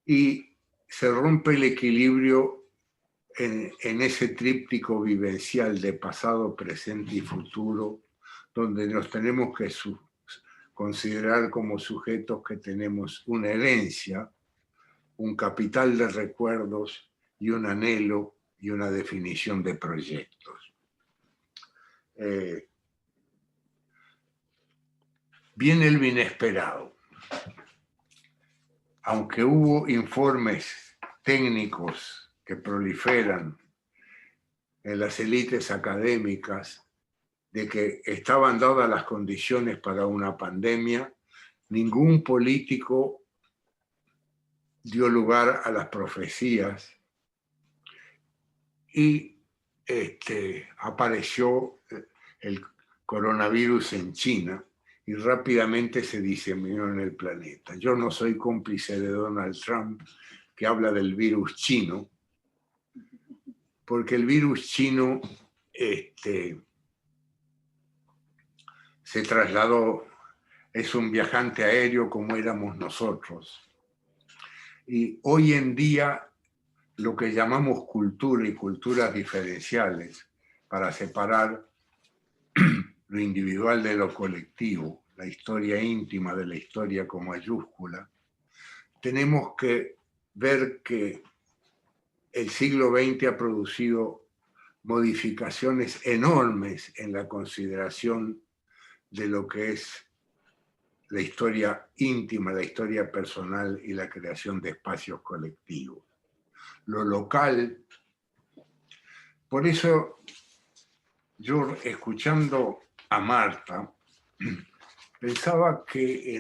y se rompe el equilibrio en ese tríptico vivencial de pasado, presente y futuro, donde nos tenemos que considerar como sujetos que tenemos una herencia, un capital de recuerdos y un anhelo y una definición de proyectos. Viene el inesperado. Aunque hubo informes técnicos que proliferan en las élites académicas de que estaban dadas las condiciones para una pandemia, ningún político dio lugar a las profecías y apareció el coronavirus en China y rápidamente se diseminó en el planeta. Yo no soy cómplice de Donald Trump, que habla del virus chino, porque el virus chino se trasladó, es un viajante aéreo como éramos nosotros. Y hoy en día lo que llamamos cultura y culturas diferenciales, para separar lo individual de lo colectivo, la historia íntima de la historia con mayúscula, tenemos que ver que el siglo XX ha producido modificaciones enormes en la consideración de lo que es la historia íntima, la historia personal y la creación de espacios colectivos. Lo local, por eso yo escuchando a Marta, pensaba que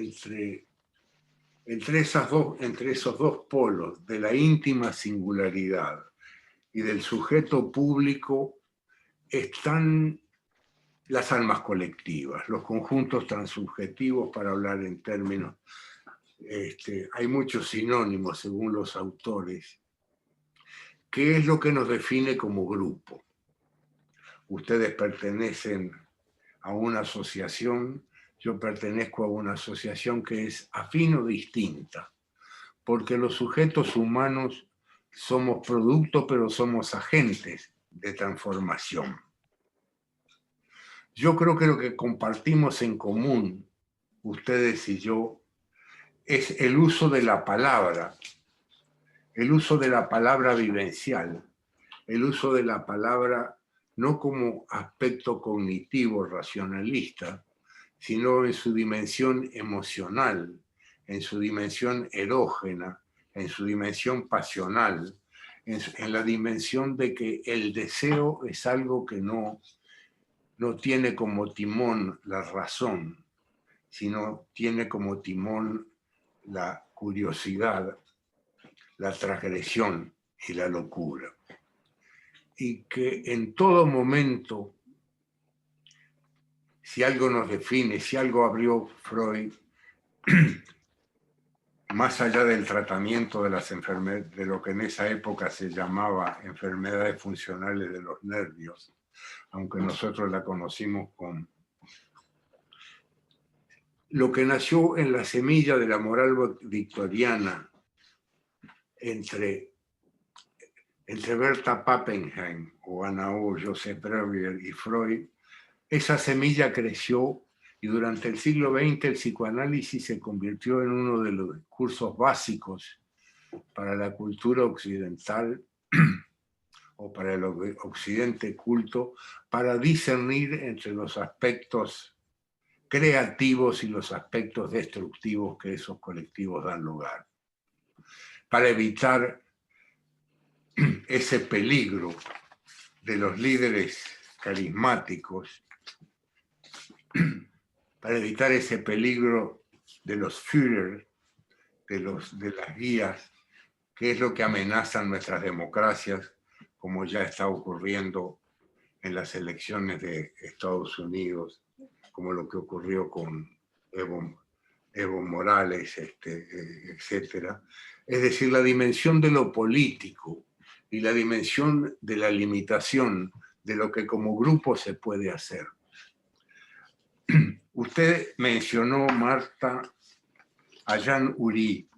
entre esos dos polos de la íntima singularidad y del sujeto público están las almas colectivas, los conjuntos transubjetivos, para hablar en términos, hay muchos sinónimos según los autores. ¿Qué es lo que nos define como grupo? Ustedes pertenecen a una asociación, yo pertenezco a una asociación que es afín o distinta, porque los sujetos humanos somos producto, pero somos agentes de transformación. Yo creo que lo que compartimos en común, ustedes y yo, es el uso de la palabra vivencial, el uso de la palabra no como aspecto cognitivo, racionalista, sino en su dimensión emocional, en su dimensión erógena, en su dimensión pasional, en la dimensión de que el deseo es algo que no tiene como timón la razón, sino tiene como timón la curiosidad, la transgresión y la locura. Y que en todo momento, si algo nos define, si algo abrió Freud, más allá del tratamiento de las enfermedades, de lo que en esa época se llamaba enfermedades funcionales de los nervios, aunque nosotros la conocimos con lo que nació en la semilla de la moral victoriana entre Berta Pappenheim o Anna O, Joseph Breuer y Freud, esa semilla creció y durante el siglo XX el psicoanálisis se convirtió en uno de los cursos básicos para la cultura occidental o para el occidente culto, para discernir entre los aspectos creativos y los aspectos destructivos que esos colectivos dan lugar, para evitar ese peligro de los líderes carismáticos, para evitar ese peligro de los Führer, de las guías, que es lo que amenazan nuestras democracias, como ya está ocurriendo en las elecciones de Estados Unidos, como lo que ocurrió con Evo Morales, etc. Es decir, la dimensión de lo político y la dimensión de la limitación de lo que como grupo se puede hacer. Usted mencionó, Marta, a Jean Ury,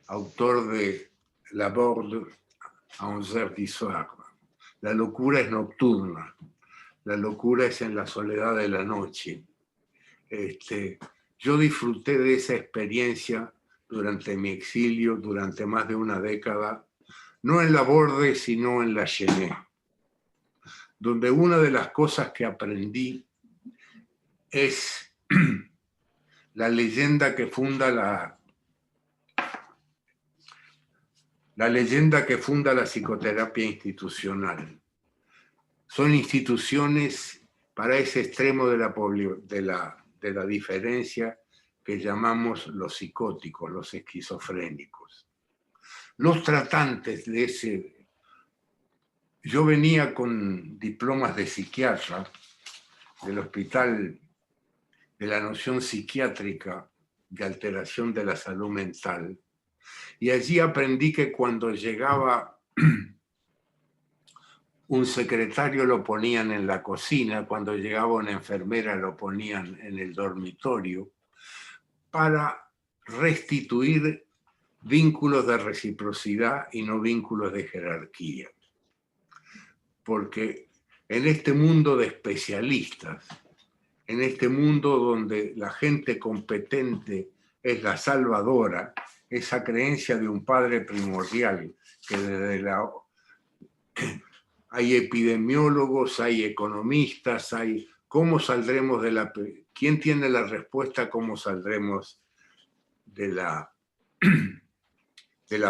autor de La Borde a 11 du soir. La locura es nocturna, la locura es en la soledad de la noche. Yo disfruté de esa experiencia durante mi exilio, durante más de una década, no en la Borde, sino en la Chenet, donde una de las cosas que aprendí es la leyenda que funda la psicoterapia institucional. Son instituciones para ese extremo de la diferencia que llamamos los psicóticos, los esquizofrénicos. Los tratantes de ese... Yo venía con diplomas de psiquiatra del hospital de la noción psiquiátrica de alteración de la salud mental, y allí aprendí que cuando llegaba un secretario lo ponían en la cocina, cuando llegaba una enfermera lo ponían en el dormitorio, para restituir vínculos de reciprocidad y no vínculos de jerarquía. Porque en este mundo de especialistas, en este mundo donde la gente competente es la salvadora, esa creencia de un padre primordial, que desde hay epidemiólogos, hay economistas, hay cómo saldremos de la... ¿Quién tiene la respuesta a cómo saldremos de la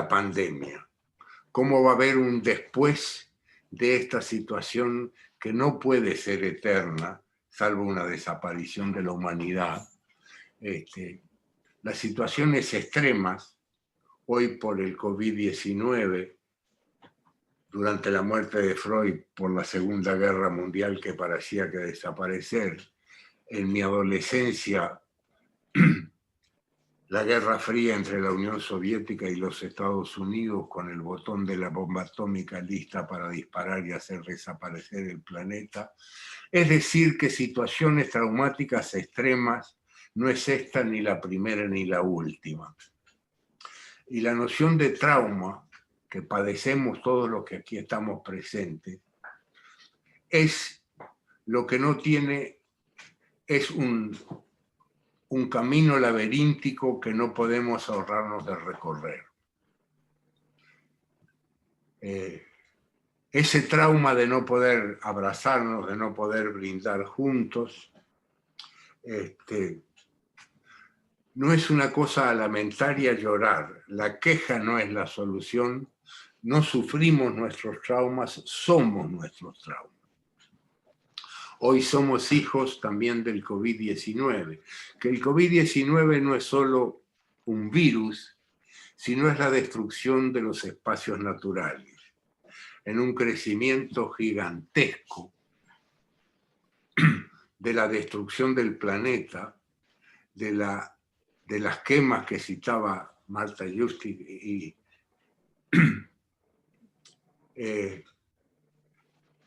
pandemia? ¿Cómo va a haber un después de esta situación que no puede ser eterna, salvo una desaparición de la humanidad. Las situaciones extremas, hoy por el COVID-19, durante la muerte de Freud por la Segunda Guerra Mundial que parecía que desaparecer, en mi adolescencia, la Guerra Fría entre la Unión Soviética y los Estados Unidos, con el botón de la bomba atómica lista para disparar y hacer desaparecer el planeta. Es decir, que situaciones traumáticas extremas no es esta ni la primera ni la última. Y la noción de trauma que padecemos todos los que aquí estamos presentes es lo que no tiene, es un camino laberíntico que no podemos ahorrarnos de recorrer. Ese trauma de no poder abrazarnos, de no poder brindar juntos, no es una cosa a lamentar y a llorar. La queja no es la solución. No sufrimos nuestros traumas, somos nuestros traumas. Hoy somos hijos también del COVID-19, que el COVID-19 no es solo un virus, sino es la destrucción de los espacios naturales, en un crecimiento gigantesco de la destrucción del planeta, de las quemas que citaba Marta Lustig y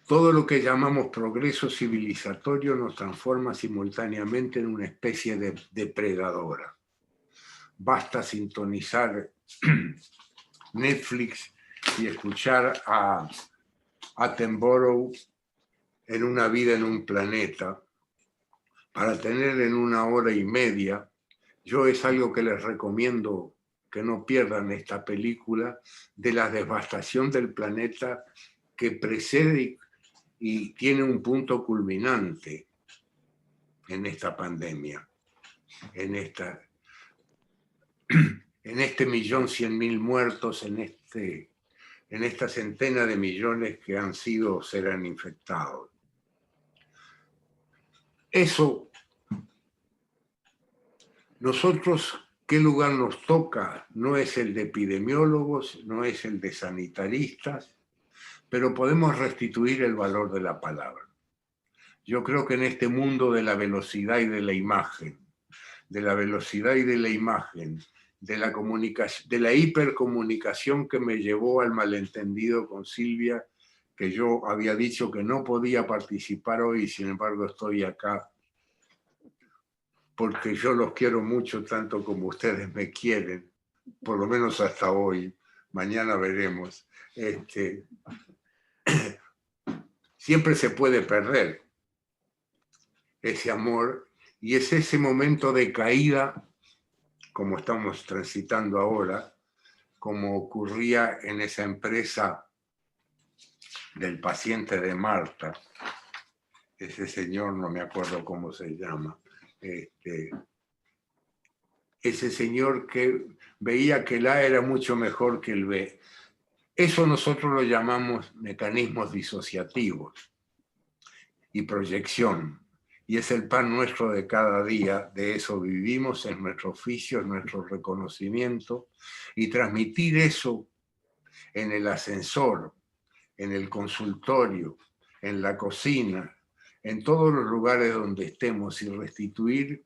todo lo que llamamos progreso civilizatorio nos transforma simultáneamente en una especie de depredadora. Basta sintonizar Netflix y escuchar a Attenborough en Una vida en un planeta para tener en 1 hora y media. Yo es algo que les recomiendo que no pierdan esta película, de la devastación del planeta que precede y tiene un punto culminante en esta pandemia, en este 1.100.000 muertos, en esta centena de millones que han sido o serán infectados. Eso, nosotros, ¿qué lugar nos toca? No es el de epidemiólogos, no es el de sanitaristas, pero podemos restituir el valor de la palabra. Yo creo que en este mundo de la velocidad y de la imagen, de la hipercomunicación que me llevó al malentendido con Silvia, que yo había dicho que no podía participar hoy, y sin embargo estoy acá porque yo los quiero mucho, tanto como ustedes me quieren, por lo menos hasta hoy. Mañana veremos. Siempre se puede perder ese amor, y es ese momento de caída, como estamos transitando ahora, como ocurría en esa empresa del paciente de Marta, ese señor, no me acuerdo cómo se llama, ese señor que veía que el A era mucho mejor que el B. Eso nosotros lo llamamos mecanismos disociativos y proyección. Y es el pan nuestro de cada día, de eso vivimos, es nuestro oficio, es nuestro reconocimiento, y transmitir eso en el ascensor, en el consultorio, en la cocina, en todos los lugares donde estemos, y restituir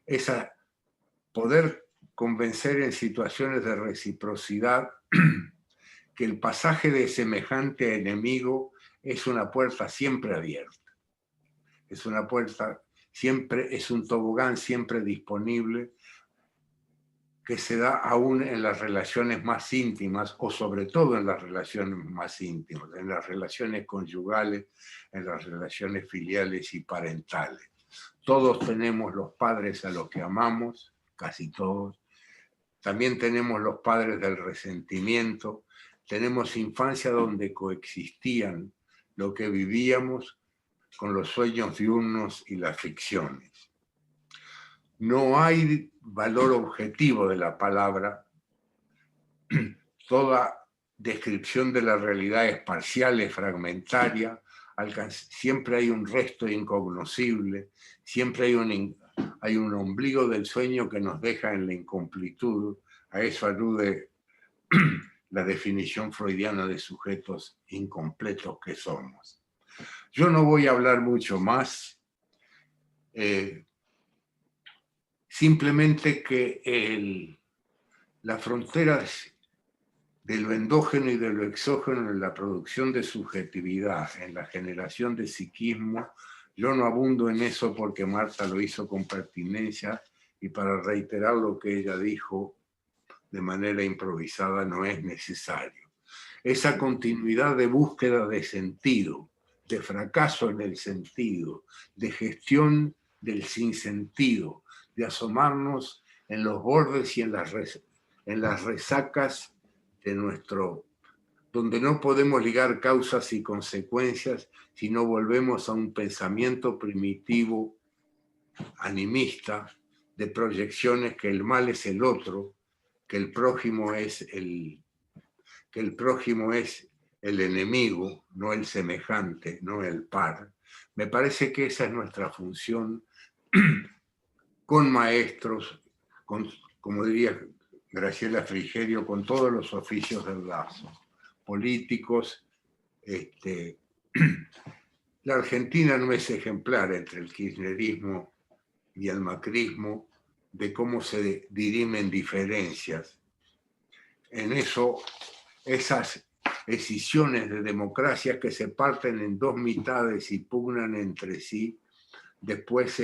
esa, poder convencer en situaciones de reciprocidad que el pasaje de semejante enemigo es una puerta siempre abierta. Es una puerta siempre, es un tobogán siempre disponible, que se da aún en las relaciones más íntimas, o sobre todo en las relaciones más íntimas, en las relaciones conyugales, en las relaciones filiales y parentales. Todos tenemos los padres a los que amamos, casi todos. También tenemos los padres del resentimiento. Tenemos infancia donde coexistían lo que vivíamos con los sueños diurnos y las ficciones. No hay valor objetivo de la palabra. Toda descripción de la realidad es parcial, es fragmentaria, siempre hay un resto incognoscible, siempre hay un ombligo del sueño que nos deja en la incompletud. A eso alude la definición freudiana de sujetos incompletos que somos. Yo no voy a hablar mucho más, simplemente que las fronteras de lo endógeno y de lo exógeno en la producción de subjetividad, en la generación de psiquismo, yo no abundo en eso porque Marta lo hizo con pertinencia, y para reiterar lo que ella dijo de manera improvisada no es necesario. Esa continuidad de búsqueda de sentido, de fracaso en el sentido, de gestión del sinsentido, de asomarnos en los bordes y en las resacas de donde no podemos ligar causas y consecuencias, sino volvemos a un pensamiento primitivo, animista, de proyecciones que el mal es el otro, que el prójimo es el enemigo, no el semejante, no el par. Me parece que esa es nuestra función con maestros, como diría Graciela Frigerio, con todos los oficios del lazo, políticos. La Argentina no es ejemplar entre el kirchnerismo y el macrismo de cómo se dirimen diferencias. En eso, esas escisiones de democracia que se parten en dos mitades y pugnan entre sí, después,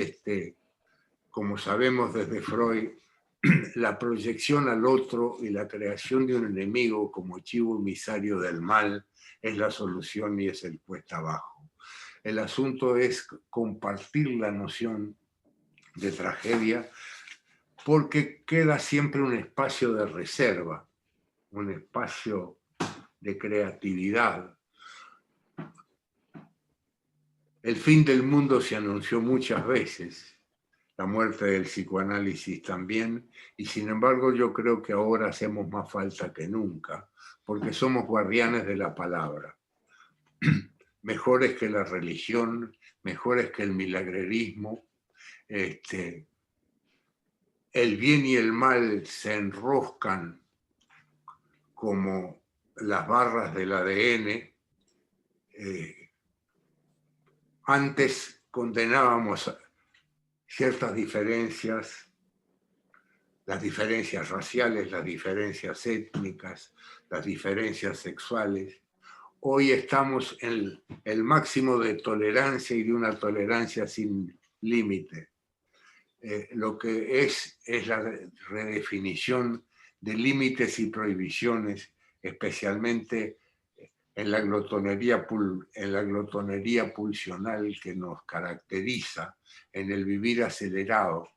como sabemos desde Freud, la proyección al otro y la creación de un enemigo como chivo emisario del mal es la solución y es el cuesta abajo. El asunto es compartir la noción de tragedia, porque queda siempre un espacio de reserva, un espacio de creatividad. El fin del mundo se anunció muchas veces, la muerte del psicoanálisis también, y sin embargo yo creo que ahora hacemos más falta que nunca, porque somos guardianes de la palabra. Mejores que la religión, mejores que el milagrerismo. El bien y el mal se enroscan como las barras del ADN. Antes condenábamos ciertas diferencias, las diferencias raciales, las diferencias étnicas, las diferencias sexuales. Hoy estamos en el máximo de tolerancia y de una tolerancia sin límite. Lo que es la redefinición de límites y prohibiciones, especialmente en la glotonería pulsional que nos caracteriza, en el vivir acelerado.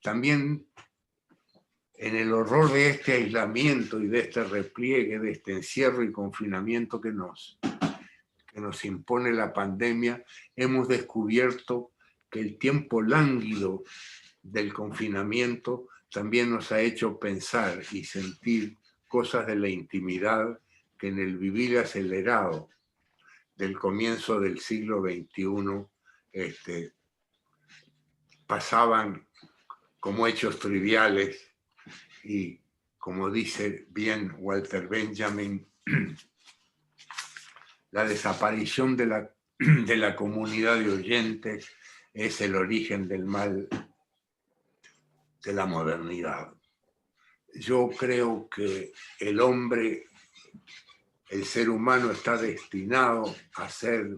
También en el horror de este aislamiento y de este repliegue, de este encierro y confinamiento que nos impone la pandemia, hemos descubierto que el tiempo lánguido del confinamiento también nos ha hecho pensar y sentir cosas de la intimidad que en el vivir acelerado del comienzo del siglo XXI pasaban como hechos triviales, y como dice bien Walter Benjamin, la desaparición de la comunidad de oyentes es el origen del mal de la modernidad. Yo creo que el hombre, el ser humano, está destinado a ser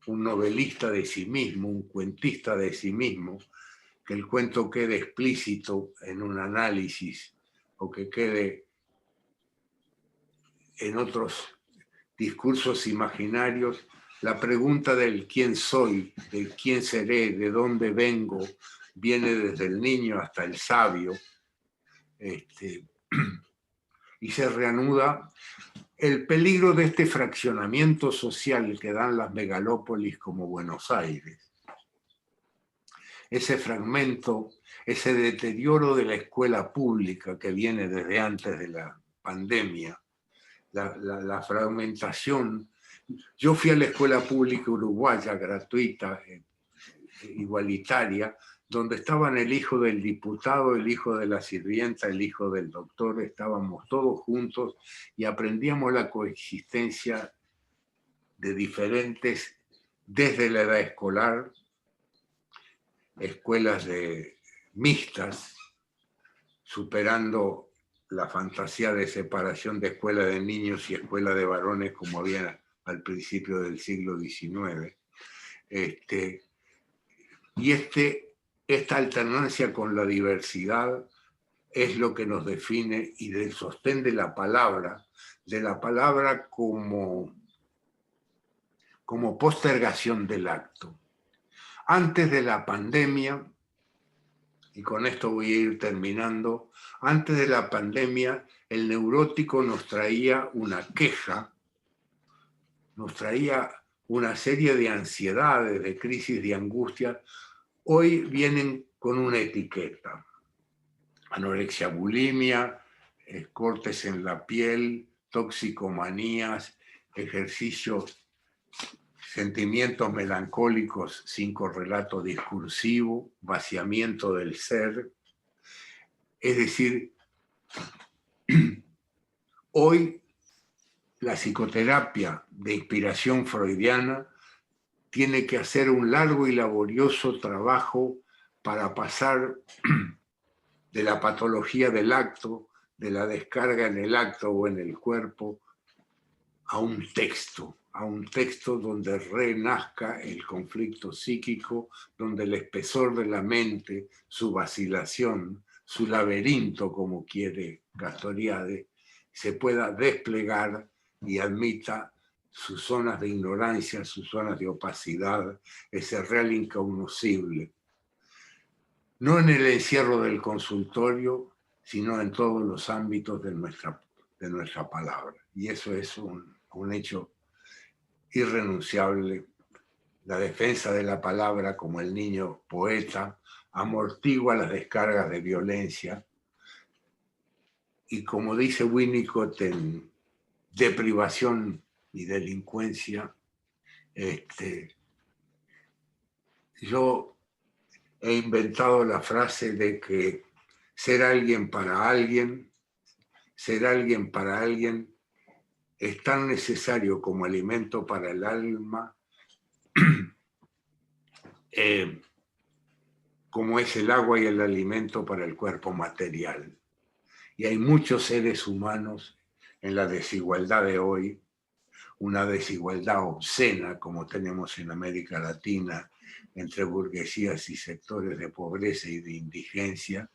un novelista de sí mismo, un cuentista de sí mismo, que el cuento quede explícito en un análisis o que quede en otros discursos imaginarios. La pregunta del quién soy, del quién seré, de dónde vengo, viene desde el niño hasta el sabio, y se reanuda el peligro de este fraccionamiento social que dan las megalópolis como Buenos Aires. Ese fragmento, ese deterioro de la escuela pública que viene desde antes de la pandemia, la fragmentación. Yo fui a la escuela pública uruguaya, gratuita, igualitaria, donde estaban el hijo del diputado, el hijo de la sirvienta, el hijo del doctor, estábamos todos juntos y aprendíamos la coexistencia de diferentes, desde la edad escolar, escuelas mixtas, superando la fantasía de separación de escuela de niños y escuela de varones como había al principio del siglo XIX. Y esta alternancia con la diversidad es lo que nos define y del sostén de la palabra como postergación del acto. Antes de la pandemia, y con esto voy a ir terminando, antes de la pandemia el neurótico nos traía una queja, nos traía una serie de ansiedades, de crisis, de angustia. Hoy vienen con una etiqueta: anorexia, bulimia, cortes en la piel, toxicomanías, ejercicios, sentimientos melancólicos sin correlato discursivo, vaciamiento del ser. Es decir, hoy la psicoterapia de inspiración freudiana tiene que hacer un largo y laborioso trabajo para pasar de la patología del acto, de la descarga en el acto o en el cuerpo, a un texto donde renazca el conflicto psíquico, donde el espesor de la mente, su vacilación, su laberinto, como quiere Castoriadis, se pueda desplegar y admita sus zonas de ignorancia, sus zonas de opacidad, ese real incognoscible. No en el encierro del consultorio, sino en todos los ámbitos de nuestra palabra. Y eso es un hecho irrenunciable. La defensa de la palabra, como el niño poeta, amortigua las descargas de violencia. Y como dice Winnicott en Deprivación y Delincuencia, yo he inventado la frase de que ser alguien para alguien es tan necesario como alimento para el alma, como es el agua y el alimento para el cuerpo material. Y hay muchos seres humanos en la desigualdad de hoy, una desigualdad obscena como tenemos en América Latina, entre burguesías y sectores de pobreza y de indigencia,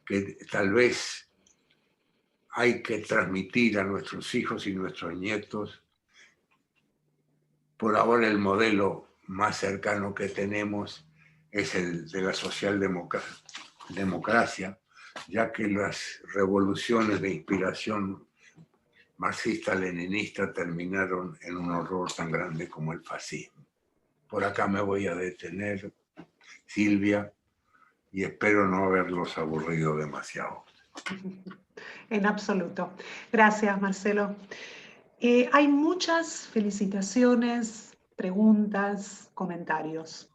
que tal vez hay que transmitir a nuestros hijos y nuestros nietos. Por ahora el modelo más cercano que tenemos es el de la socialdemocracia, ya que las revoluciones de inspiración marxista-leninista terminaron en un horror tan grande como el fascismo. Por acá me voy a detener, Silvia, y espero no haberlos aburrido demasiado. En absoluto. Gracias, Marcelo. Hay muchas felicitaciones, preguntas, comentarios.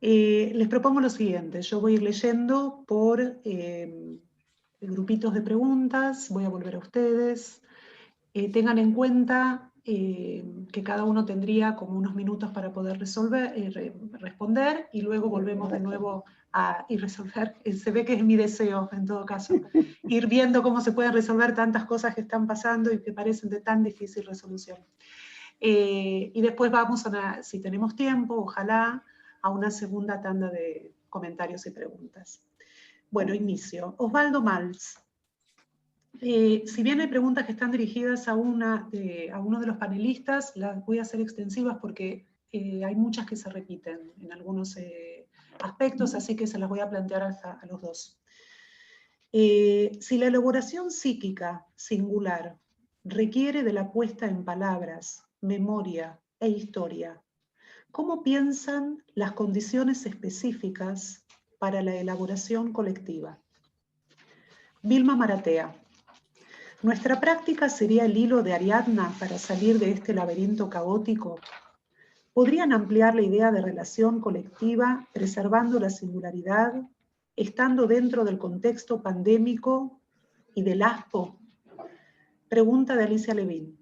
Les propongo lo siguiente: yo voy a ir leyendo por grupitos de preguntas, voy a volver a ustedes. Tengan en cuenta que cada uno tendría como unos minutos para poder responder, y luego volvemos de nuevo a resolver. Se ve que es mi deseo, en todo caso, ir viendo cómo se pueden resolver tantas cosas que están pasando y que parecen de tan difícil resolución. Y después vamos si tenemos tiempo, ojalá, a una segunda tanda de comentarios y preguntas. Bueno, inicio. Osvaldo Malz. Si bien hay preguntas que están dirigidas a uno de los panelistas, las voy a hacer extensivas porque hay muchas que se repiten en algunos aspectos, así que se las voy a plantear a los dos. Si la elaboración psíquica singular requiere de la puesta en palabras, memoria e historia, ¿cómo piensan las condiciones específicas para la elaboración colectiva? Vilma Maratea. ¿Nuestra práctica sería el hilo de Ariadna para salir de este laberinto caótico? ¿Podrían ampliar la idea de relación colectiva, preservando la singularidad, estando dentro del contexto pandémico y del ASPO? Pregunta de Alicia Levin.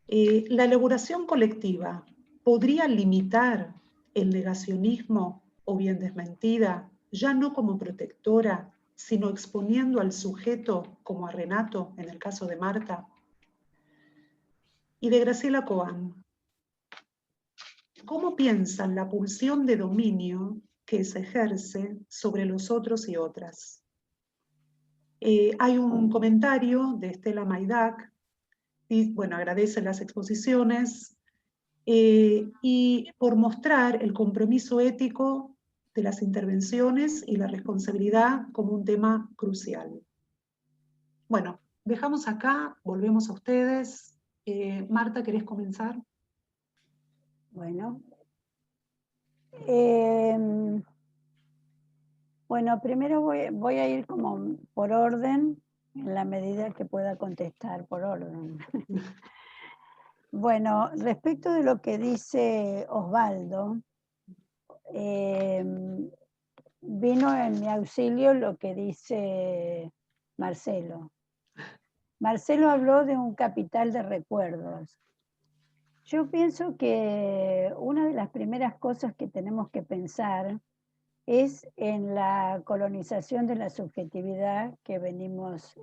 ¿La elaboración colectiva podría limitar el negacionismo o bien desmentida, ya no como protectora, sino exponiendo al sujeto como a Renato, en el caso de Marta? Y de Graciela Coan. ¿Cómo piensan la pulsión de dominio que se ejerce sobre los otros y otras? Hay un comentario de Estela Maidac, y bueno, agradece las exposiciones y por mostrar el compromiso ético de las intervenciones y la responsabilidad como un tema crucial. Bueno, dejamos acá, volvemos a ustedes. Marta, ¿querés comenzar? Bueno. Bueno, primero voy a ir como por orden, en la medida que pueda contestar por orden. Bueno, respecto de lo que dice Osvaldo, vino en mi auxilio lo que dice Marcelo. Marcelo habló de un capital de recuerdos. Yo pienso que una de las primeras cosas que tenemos que pensar es en la colonización de la subjetividad que venimos,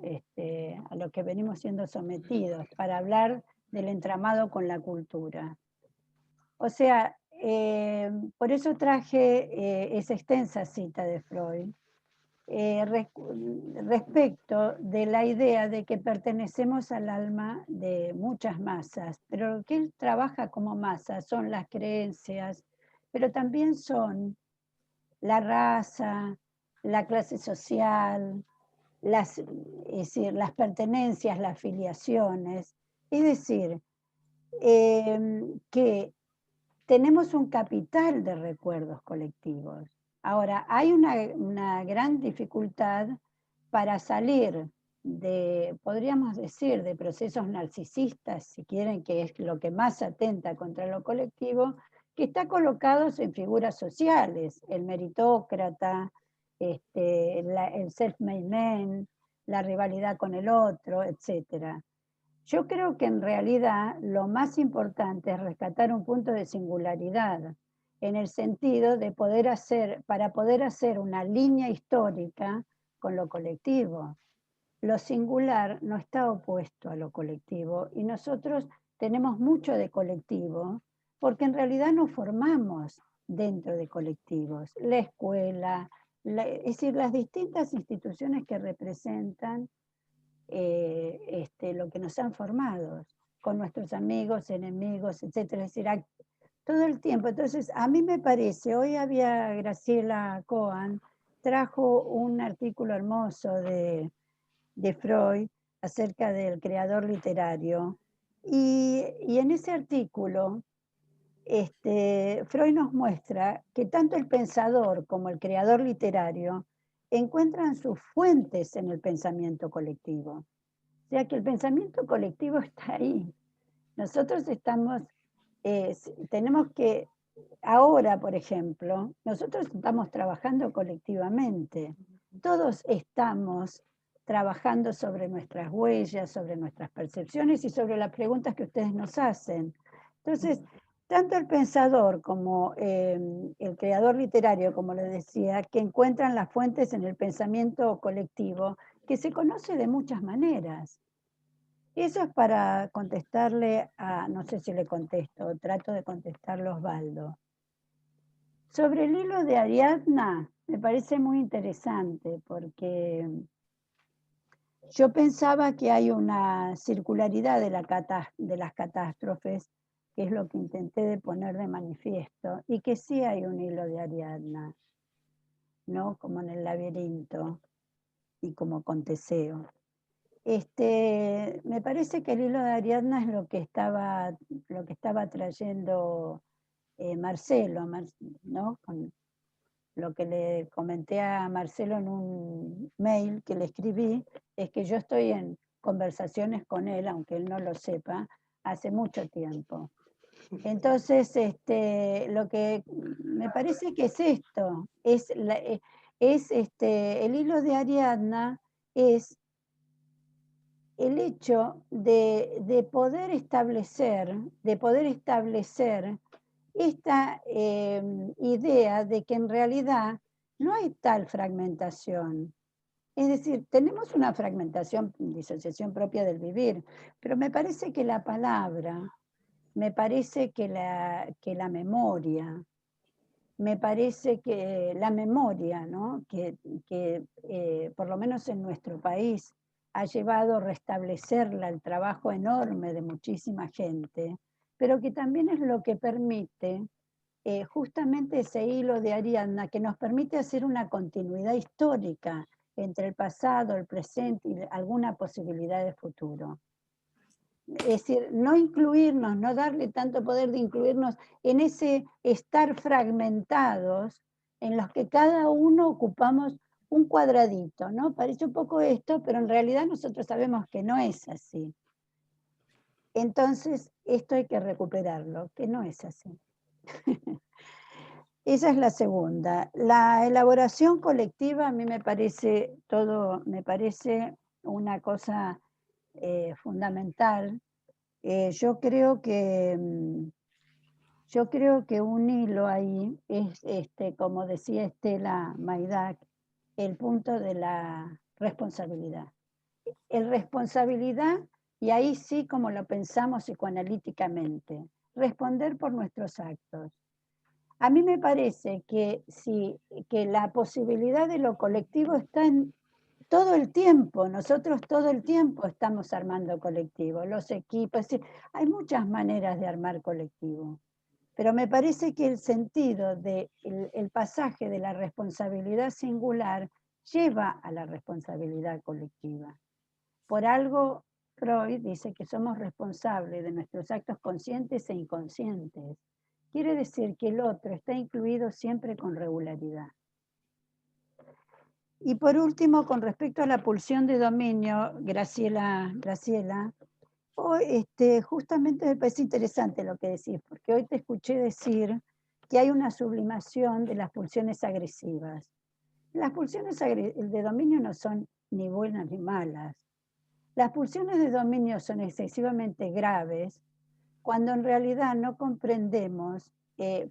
a lo que venimos siendo sometidos, para hablar del entramado con la cultura. O sea, por eso traje esa extensa cita de Freud, respecto de la idea de que pertenecemos al alma de muchas masas, pero lo que él trabaja como masa son las creencias, pero también son la raza, la clase social, es decir, las pertenencias, las filiaciones. Es decir, que tenemos un capital de recuerdos colectivos. Ahora, hay una gran dificultad para salir de, podríamos decir, de procesos narcisistas, si quieren, que es lo que más atenta contra lo colectivo, que está colocados en figuras sociales, el meritócrata, el self-made man, la rivalidad con el otro, etc. Yo creo que en realidad lo más importante es rescatar un punto de singularidad, en el sentido de para poder hacer una línea histórica con lo colectivo. Lo singular no está opuesto a lo colectivo y nosotros tenemos mucho de colectivo porque en realidad nos formamos dentro de colectivos. La escuela, es decir, las distintas instituciones que representan lo que nos han formado, con nuestros amigos, enemigos, etcétera. Es decir, todo el tiempo. Entonces, a mí me parece, hoy había Graciela Coan, trajo un artículo hermoso de Freud acerca del creador literario, y en ese artículo Freud nos muestra que tanto el pensador como el creador literario encuentran sus fuentes en el pensamiento colectivo. O sea que el pensamiento colectivo está ahí. Nosotros tenemos que, ahora por ejemplo, nosotros estamos trabajando colectivamente. Todos estamos trabajando sobre nuestras huellas, sobre nuestras percepciones y sobre las preguntas que ustedes nos hacen. Entonces, tanto el pensador como el creador literario, como les decía, que encuentran las fuentes en el pensamiento colectivo, que se conoce de muchas maneras. Eso es para contestarle a, no sé si le contesto, trato de contestarle a Osvaldo. Sobre el hilo de Ariadna, me parece muy interesante porque yo pensaba que hay una circularidad de las catástrofes, que es lo que intenté de poner de manifiesto, y que sí hay un hilo de Ariadna, ¿no? Como en el laberinto y como con Teseo. Me parece que el hilo de Ariadna es lo que estaba trayendo Marcelo, ¿no? lo que le comenté a Marcelo en un mail que le escribí, es que yo estoy en conversaciones con él, aunque él no lo sepa, hace mucho tiempo. Entonces, lo que me parece que es esto, el hilo de Ariadna es el hecho de poder establecer esta idea de que en realidad no hay tal fragmentación. Es decir, tenemos una fragmentación, disociación propia del vivir, pero me parece que la palabra, me parece que la memoria, me parece que la memoria, ¿no? que por lo menos en nuestro país ha llevado a restablecerla el trabajo enorme de muchísima gente, pero que también es lo que permite justamente ese hilo de Ariadna que nos permite hacer una continuidad histórica entre el pasado, el presente y alguna posibilidad de futuro. Es decir, no incluirnos, no darle tanto poder de incluirnos en ese estar fragmentados en los que cada uno ocupamos un cuadradito, ¿no? Parece un poco esto, pero en realidad nosotros sabemos que no es así. Entonces, esto hay que recuperarlo, que no es así. Esa es la segunda. La elaboración colectiva a mí me parece una cosa fundamental. Yo creo que un hilo ahí es, como decía Estela Maidac, el punto de la responsabilidad. El responsabilidad, y ahí sí como lo pensamos psicoanalíticamente, responder por nuestros actos. A mí me parece que la posibilidad de lo colectivo está en todo el tiempo. Nosotros todo el tiempo estamos armando colectivo, los equipos. Hay muchas maneras de armar colectivo. Pero me parece que el sentido del pasaje de la responsabilidad singular lleva a la responsabilidad colectiva. Por algo, Freud dice que somos responsables de nuestros actos conscientes e inconscientes. Quiere decir que el otro está incluido siempre con regularidad. Y por último, con respecto a la pulsión de dominio, Graciela, justamente me parece interesante lo que decís, porque hoy te escuché decir que hay una sublimación de las pulsiones agresivas. Las pulsiones de dominio no son ni buenas ni malas. Las pulsiones de dominio son excesivamente graves cuando en realidad no comprendemos,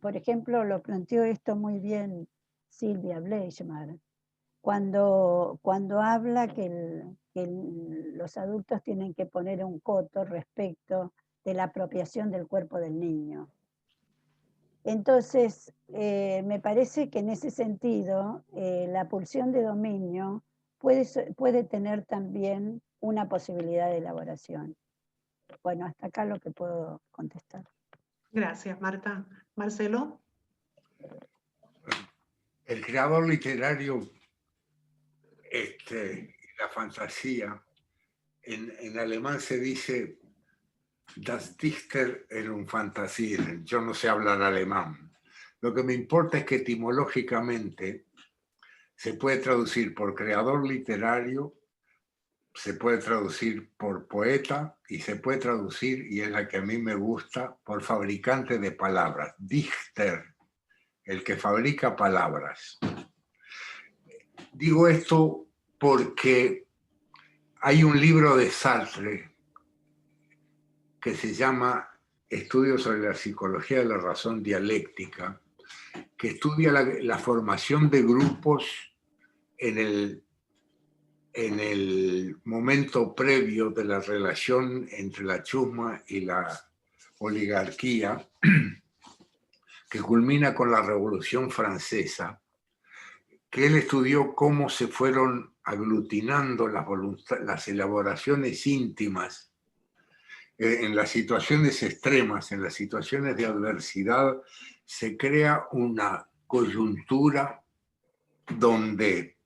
por ejemplo, lo planteó esto muy bien Silvia Bleichmar, cuando habla que los adultos tienen que poner un coto respecto de la apropiación del cuerpo del niño. Entonces, me parece que en ese sentido, la pulsión de dominio puede tener también una posibilidad de elaboración. Bueno, hasta acá lo que puedo contestar. Gracias, Marta. Marcelo. El creador literario, la fantasía, en alemán se dice Das Dichter un Fantasieren. Yo no sé hablar alemán. Lo que me importa es que etimológicamente se puede traducir por creador literario, se puede traducir por poeta y se puede traducir, y es la que a mí me gusta, por fabricante de palabras. Dichter, el que fabrica palabras. Digo esto porque hay un libro de Sartre que se llama Estudios sobre la psicología de la razón dialéctica, que estudia la formación de grupos en el momento previo de la relación entre la chusma y la oligarquía, que culmina con la Revolución Francesa, que él estudió cómo se fueron aglutinando las elaboraciones íntimas en las situaciones extremas, en las situaciones de adversidad, se crea una coyuntura donde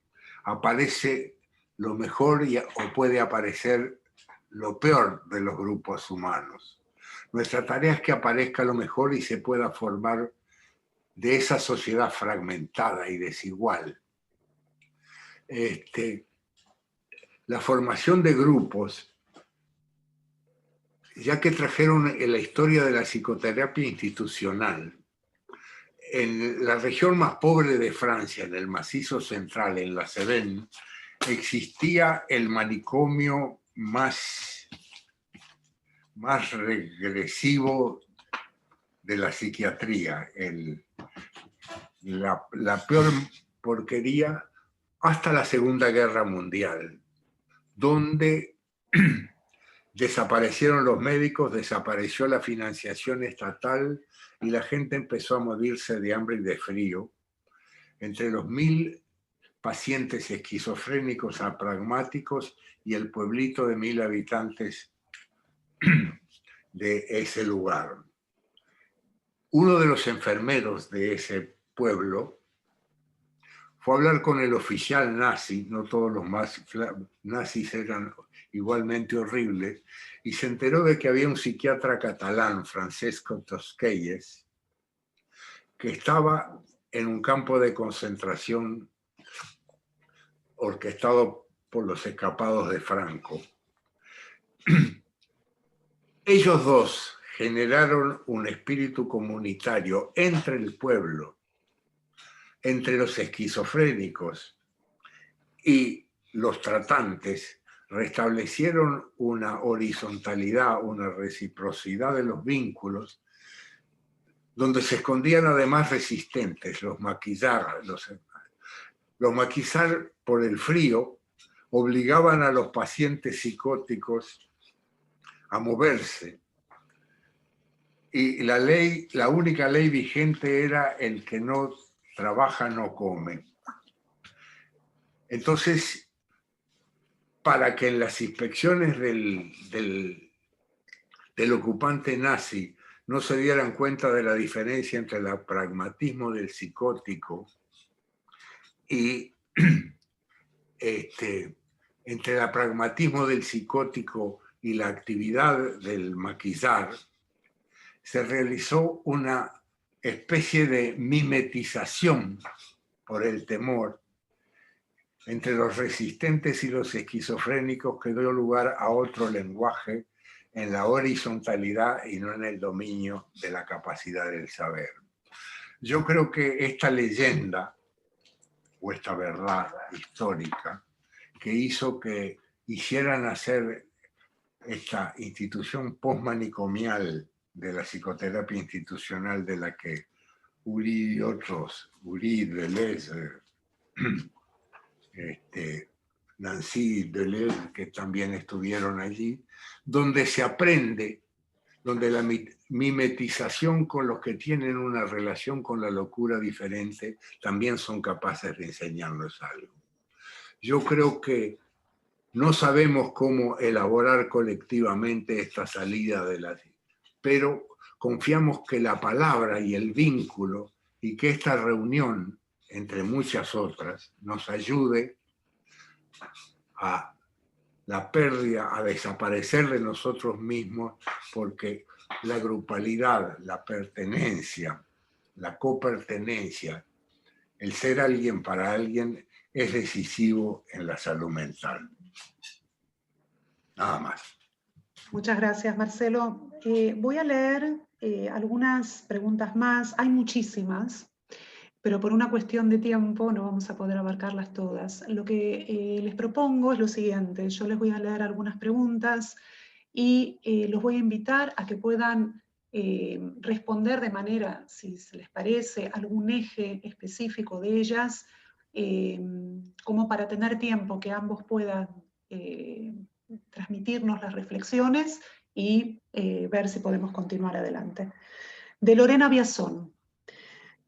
aparece lo mejor o puede aparecer lo peor de los grupos humanos. Nuestra tarea es que aparezca lo mejor y se pueda formar de esa sociedad fragmentada y desigual. La formación de grupos, ya que trajeron en la historia de la psicoterapia institucional, en la región más pobre de Francia, en el macizo central, en la Cevennes, existía el manicomio más regresivo de la psiquiatría, la peor porquería hasta la Segunda Guerra Mundial, donde desaparecieron los médicos, desapareció la financiación estatal y la gente empezó a morirse de hambre y de frío. Entre los 1000 pacientes esquizofrénicos apragmáticos y el pueblito de 1000 habitantes de ese lugar. Uno de los enfermeros de ese pueblo fue a hablar con el oficial nazi, no todos los nazis eran igualmente horribles, y se enteró de que había un psiquiatra catalán, Francesco Tosquelles, que estaba en un campo de concentración orquestado por los escapados de Franco. Ellos dos generaron un espíritu comunitario entre el pueblo, entre los esquizofrénicos y los tratantes, restablecieron una horizontalidad, una reciprocidad de los vínculos, donde se escondían además resistentes, los maquillar por el frío, obligaban a los pacientes psicóticos a moverse. Y la única ley vigente era el que no trabaja, no come. Entonces, para que en las inspecciones del ocupante nazi no se dieran cuenta de la diferencia entre el pragmatismo del psicótico y entre el pragmatismo del psicótico y la actividad del maquillar, se realizó una especie de mimetización por el temor entre los resistentes y los esquizofrénicos, que dio lugar a otro lenguaje en la horizontalidad y no en el dominio de la capacidad del saber. Yo creo que esta leyenda o esta verdad histórica que hizo que hicieran hacer esta institución postmanicomial de la psicoterapia institucional, de la que Uri y otros, Uri, Deleuze, Nancy Deleuze, que también estuvieron allí, donde se aprende, donde la mimetización con los que tienen una relación con la locura diferente también son capaces de enseñarnos algo. Yo creo que no sabemos cómo elaborar colectivamente esta salida de la... pero confiamos que la palabra y el vínculo y que esta reunión, entre muchas otras, nos ayude a la pérdida, a desaparecer de nosotros mismos, porque la grupalidad, la pertenencia, la copertenencia, el ser alguien para alguien es decisivo en la salud mental. Nada más. Muchas gracias, Marcelo. Voy a leer algunas preguntas más. Hay muchísimas, pero por una cuestión de tiempo no vamos a poder abarcarlas todas. Lo que les propongo es lo siguiente. Yo les voy a leer algunas preguntas y los voy a invitar a que puedan responder de manera, si se les parece, algún eje específico de ellas, como para tener tiempo que ambos puedan transmitirnos las reflexiones y ver si podemos continuar adelante. De Lorena Biazón.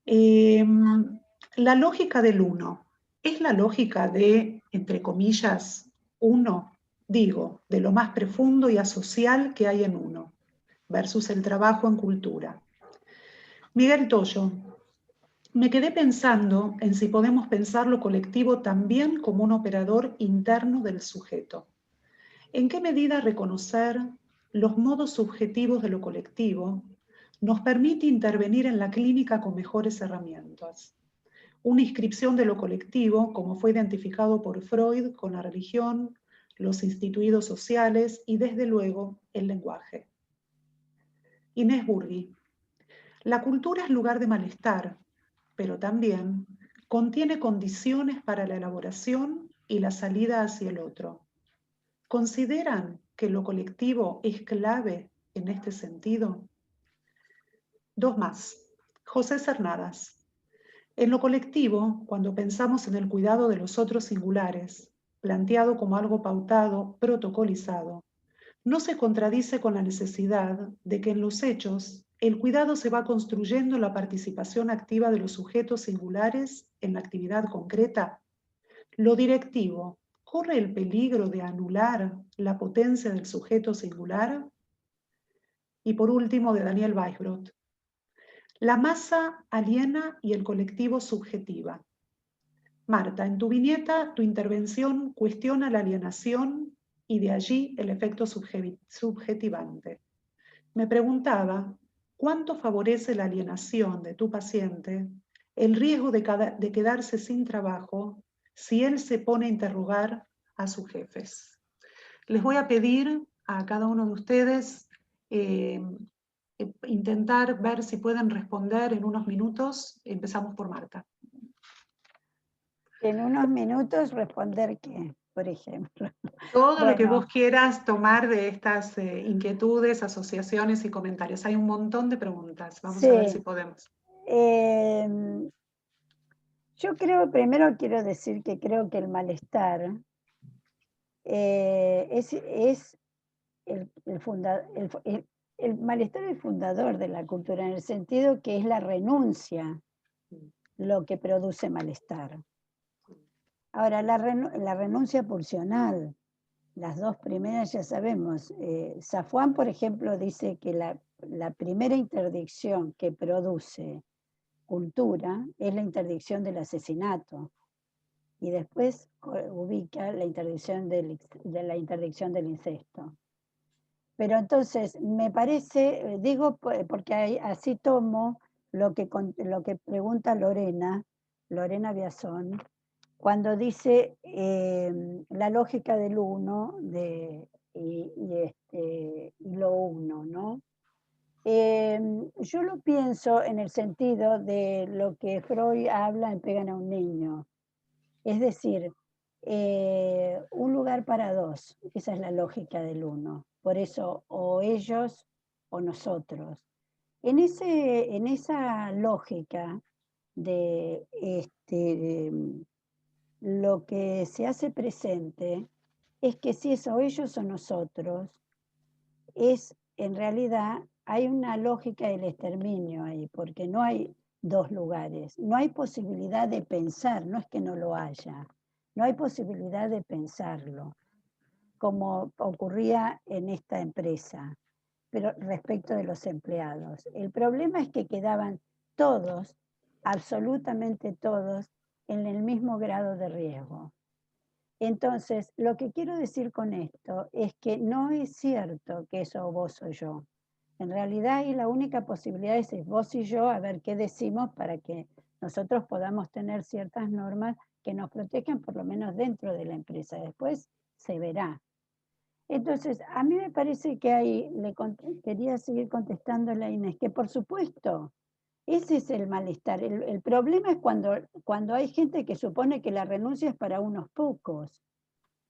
La lógica del uno, ¿es la lógica de, entre comillas, uno? Digo, de lo más profundo y asocial que hay en uno, versus el trabajo en cultura. Miguel Toyo, me quedé pensando en si podemos pensar lo colectivo también como un operador interno del sujeto. ¿En qué medida reconocer los modos subjetivos de lo colectivo nos permite intervenir en la clínica con mejores herramientas. Una inscripción de lo colectivo, como fue identificado por Freud con la religión, los instituidos sociales y, desde luego, el lenguaje. Inés Burgui. La cultura es lugar de malestar, pero también contiene condiciones para la elaboración y la salida hacia el otro. ¿Consideran que lo colectivo es clave en este sentido? Dos más. José Cernadas. En lo colectivo, cuando pensamos en el cuidado de los otros singulares, planteado como algo pautado, protocolizado, no se contradice con la necesidad de que en los hechos el cuidado se va construyendo en la participación activa de los sujetos singulares en la actividad concreta. Lo directivo corre el peligro de anular la potencia del sujeto singular. Y por último, de Daniel Weisbrot. La masa aliena y el colectivo subjetiva. Marta, en tu viñeta, tu intervención cuestiona la alienación y de allí el efecto subjetivante. Me preguntaba, ¿cuánto favorece la alienación de tu paciente el riesgo de quedarse sin trabajo si él se pone a interrogar a sus jefes? Les voy a pedir a cada uno de ustedes intentar ver si pueden responder en unos minutos. Empezamos por Marta. En unos minutos responder qué, por ejemplo. Todo lo que vos quieras tomar de estas inquietudes, asociaciones y comentarios. Hay un montón de preguntas. Vamos a ver si podemos. Yo creo, primero quiero decir que creo que el malestar es el malestar es el fundador de la cultura, en el sentido que es la renuncia lo que produce malestar. Ahora, la renuncia pulsional, las dos primeras ya sabemos. Safwan, por ejemplo, dice que la primera interdicción que produce cultura es la interdicción del asesinato, y después ubica la interdicción del incesto. Pero entonces, me parece, digo porque así tomo lo que pregunta Lorena Biazón, cuando dice la lógica del uno y lo uno, ¿no? Yo lo pienso en el sentido de lo que Freud habla en Pegan a un niño. Es decir, un lugar para dos, esa es la lógica del uno. Por eso, o ellos o nosotros. En esa lógica de lo que se hace presente es que si es o ellos o nosotros, en realidad hay una lógica del exterminio ahí, porque no hay dos lugares, no hay posibilidad de pensar, no es que no lo haya, no hay posibilidad de pensarlo, como ocurría en esta empresa, pero respecto de los empleados. El problema es que quedaban todos, absolutamente todos, en el mismo grado de riesgo. Entonces, lo que quiero decir con esto es que no es cierto que eso vos o yo. En realidad, ahí la única posibilidad es vos y yo a ver qué decimos para que nosotros podamos tener ciertas normas que nos protejan por lo menos dentro de la empresa. Después se verá. Entonces, a mí me parece que ahí quería seguir contestándole a Inés, que por supuesto, ese es el malestar. El problema es cuando hay gente que supone que la renuncia es para unos pocos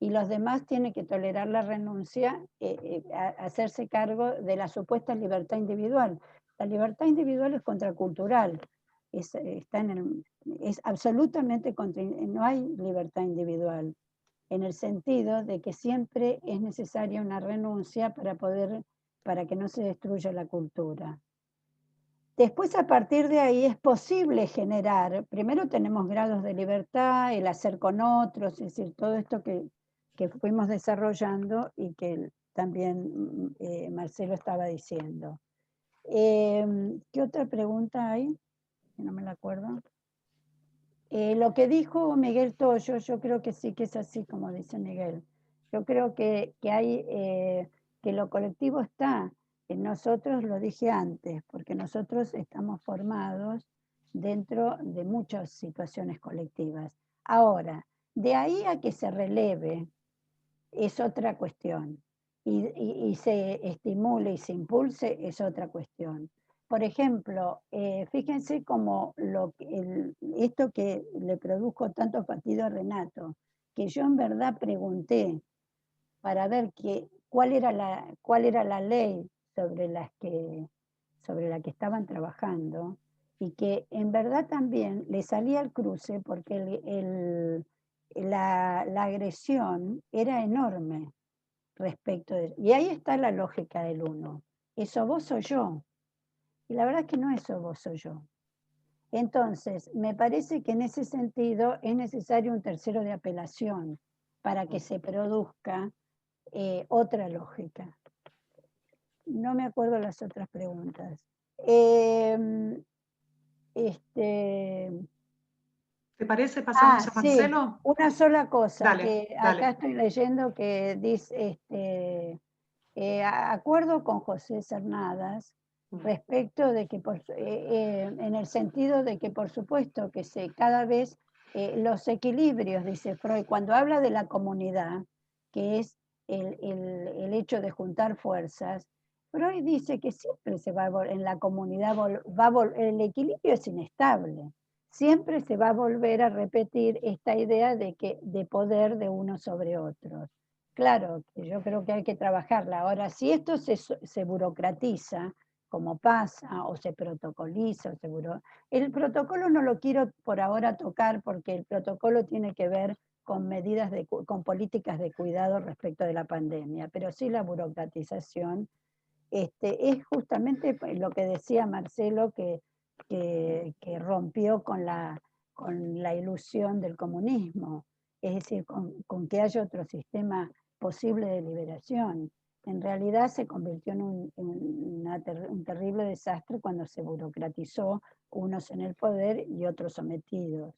y los demás tienen que tolerar la renuncia, hacerse cargo de la supuesta libertad individual. La libertad individual es contracultural, es absolutamente no hay libertad individual, en el sentido de que siempre es necesaria una renuncia para que no se destruya la cultura. Después, a partir de ahí, es posible generar, primero tenemos grados de libertad, el hacer con otros, es decir, todo esto que fuimos desarrollando y que también Marcelo estaba diciendo. ¿Qué otra pregunta hay? Que no me la acuerdo. Lo que dijo Miguel Toyo, yo creo que sí que es así como dice Miguel. Yo creo que hay, que lo colectivo está nosotros, lo dije antes, porque nosotros estamos formados dentro de muchas situaciones colectivas. Ahora, de ahí a que se releve es otra cuestión, y se estimule y se impulse es otra cuestión. Por ejemplo, fíjense como esto que le produjo tanto fastidio a Renato, que yo en verdad pregunté para ver cuál era la ley sobre la que estaban trabajando, y que en verdad también le salía al cruce porque la agresión era enorme respecto de... Y ahí está la lógica del uno. ¿Eso vos o yo? Y la verdad es que no es o vos o yo. Entonces, me parece que en ese sentido es necesario un tercero de apelación para que se produzca otra lógica. No me acuerdo las otras preguntas. ¿Te parece? Pasamos a Marcelo. Sí, una sola cosa, Dale, que dale. acá estoy leyendo que dice, acuerdo con José Cernadas respecto de que, en el sentido de que por supuesto que cada vez los equilibrios, dice Freud, cuando habla de la comunidad, que es el hecho de juntar fuerzas, Freud dice que siempre se va en la comunidad, el equilibrio es inestable. Siempre se va a volver a repetir esta idea de poder de unos sobre otros. Claro, yo creo que hay que trabajarla. Ahora, si esto se burocratiza, como pasa, o se protocoliza, el protocolo no lo quiero por ahora tocar, porque el protocolo tiene que ver con con políticas de cuidado respecto de la pandemia, pero sí la burocratización es justamente lo que decía Marcelo, que rompió con la ilusión del comunismo, es decir, con que haya otro sistema posible de liberación. En realidad se convirtió en un terrible desastre cuando se burocratizó, unos en el poder y otros sometidos.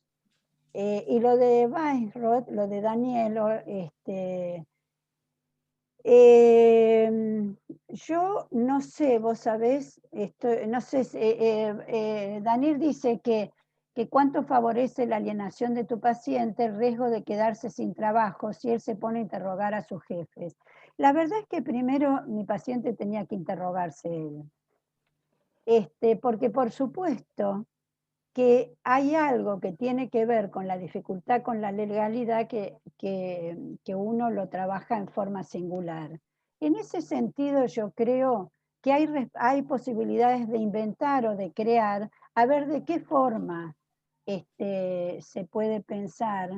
Y lo de Weisroth, lo de Danielo, yo no sé, vos sabés, no sé, Daniel dice que cuánto favorece la alienación de tu paciente el riesgo de quedarse sin trabajo si él se pone a interrogar a sus jefes. La verdad es que primero mi paciente tenía que interrogarse él. Porque por supuesto que hay algo que tiene que ver con la dificultad con la legalidad que uno lo trabaja en forma singular. En ese sentido yo creo que hay posibilidades de inventar o de crear, a ver de qué forma se puede pensar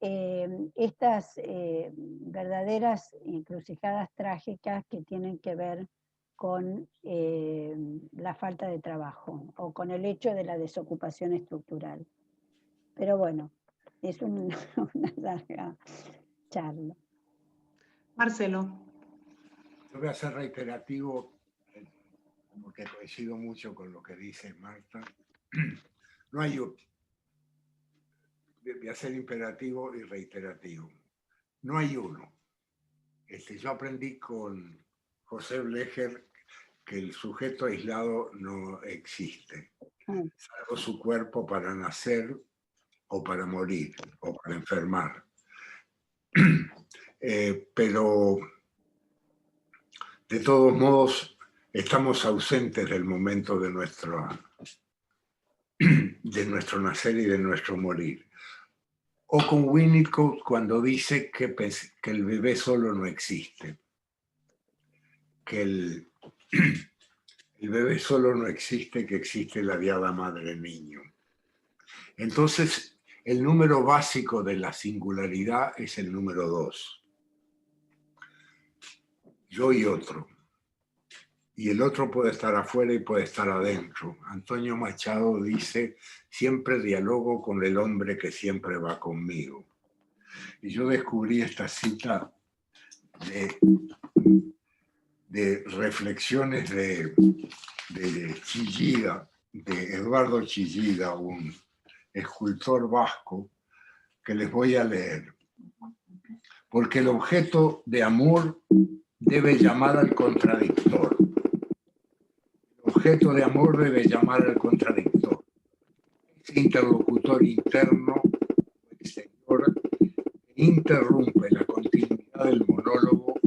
estas verdaderas encrucijadas trágicas que tienen que ver con la falta de trabajo o con el hecho de la desocupación estructural. Pero bueno, es una larga charla. Marcelo. Yo voy a ser reiterativo porque coincido mucho con lo que dice Marta. No hay un... Voy a ser imperativo y reiterativo. No hay uno. Yo aprendí con José Blecher que el sujeto aislado no existe, salvo su cuerpo para nacer o para morir o para enfermar. Pero de todos modos estamos ausentes del momento de nuestro nacer y de nuestro morir. O con Winnicott cuando dice que el bebé solo no existe, que el bebé solo no existe, que existe la diada madre-niño. Entonces, el número básico de la singularidad es el número 2. Yo y otro. Y el otro puede estar afuera y puede estar adentro. Antonio Machado dice, siempre dialogo con el hombre que siempre va conmigo. Y yo descubrí esta cita de reflexiones de Chillida, de Eduardo Chillida, un escultor vasco, que les voy a leer. Porque el objeto de amor debe llamar al contradictor. objeto de amor debe llamar al contradictor. Ese interlocutor interno o exterior interrumpe la continuidad del monólogo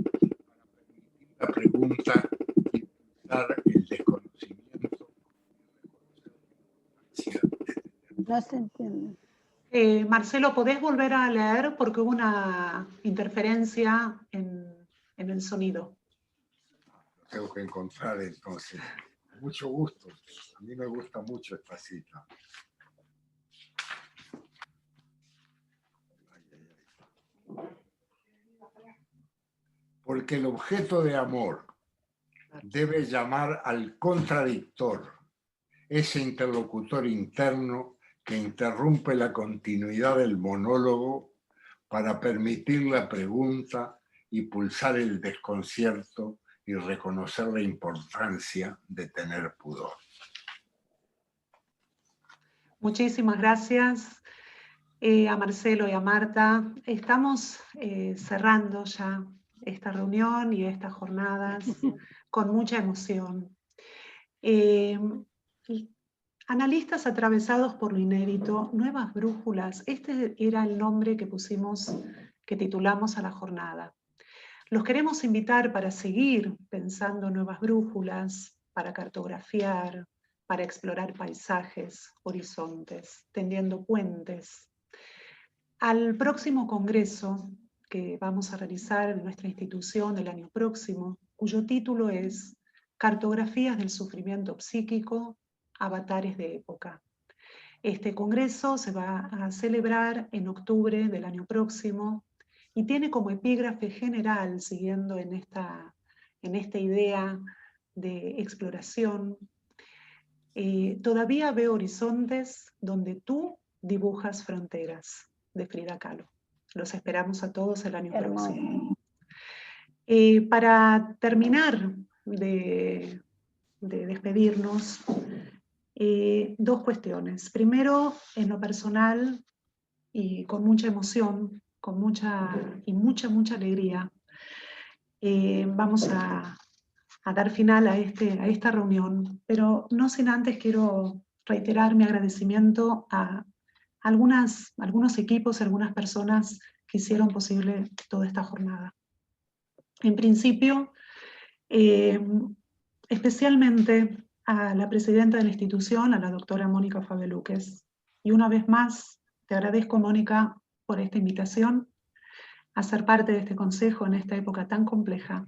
para permitir la pregunta y impulsar el desconocimiento y reconocer la importancia de No se entiende. Marcelo, ¿podés volver a leer? Porque hubo una interferencia en el sonido. Lo tengo que encontrar entonces. Mucho gusto. A mí me gusta mucho esta cita. Porque el objeto de amor debe llamar al contradictor, ese interlocutor interno que interrumpe la continuidad del monólogo para permitir la pregunta y pulsar el desconcierto y reconocer la importancia de tener pudor. Muchísimas gracias a Marcelo y a Marta. Estamos cerrando ya esta reunión y estas jornadas con mucha emoción. Analistas atravesados por lo inédito, nuevas brújulas, este era el nombre que pusimos, que titulamos a la jornada. Los queremos invitar para seguir pensando nuevas brújulas, para cartografiar, para explorar paisajes, horizontes, tendiendo puentes. Al próximo congreso que vamos a realizar en nuestra institución el año próximo, cuyo título es Cartografías del sufrimiento psíquico, avatares de época. Este congreso se va a celebrar en octubre del año próximo y tiene como epígrafe general, siguiendo en esta idea de exploración, todavía veo horizontes donde tú dibujas fronteras, de Frida Kahlo. Los esperamos a todos el año próximo. Para terminar de despedirnos, dos cuestiones. Primero, en lo personal y con mucha emoción, con mucha alegría, vamos a dar final a esta reunión, pero no sin antes quiero reiterar mi agradecimiento a algunos equipos, algunas personas que hicieron posible toda esta jornada. En principio, especialmente a la presidenta de la institución, a la doctora Mónica Fabeluques. Y una vez más, te agradezco, Mónica, por esta invitación a ser parte de este consejo en esta época tan compleja.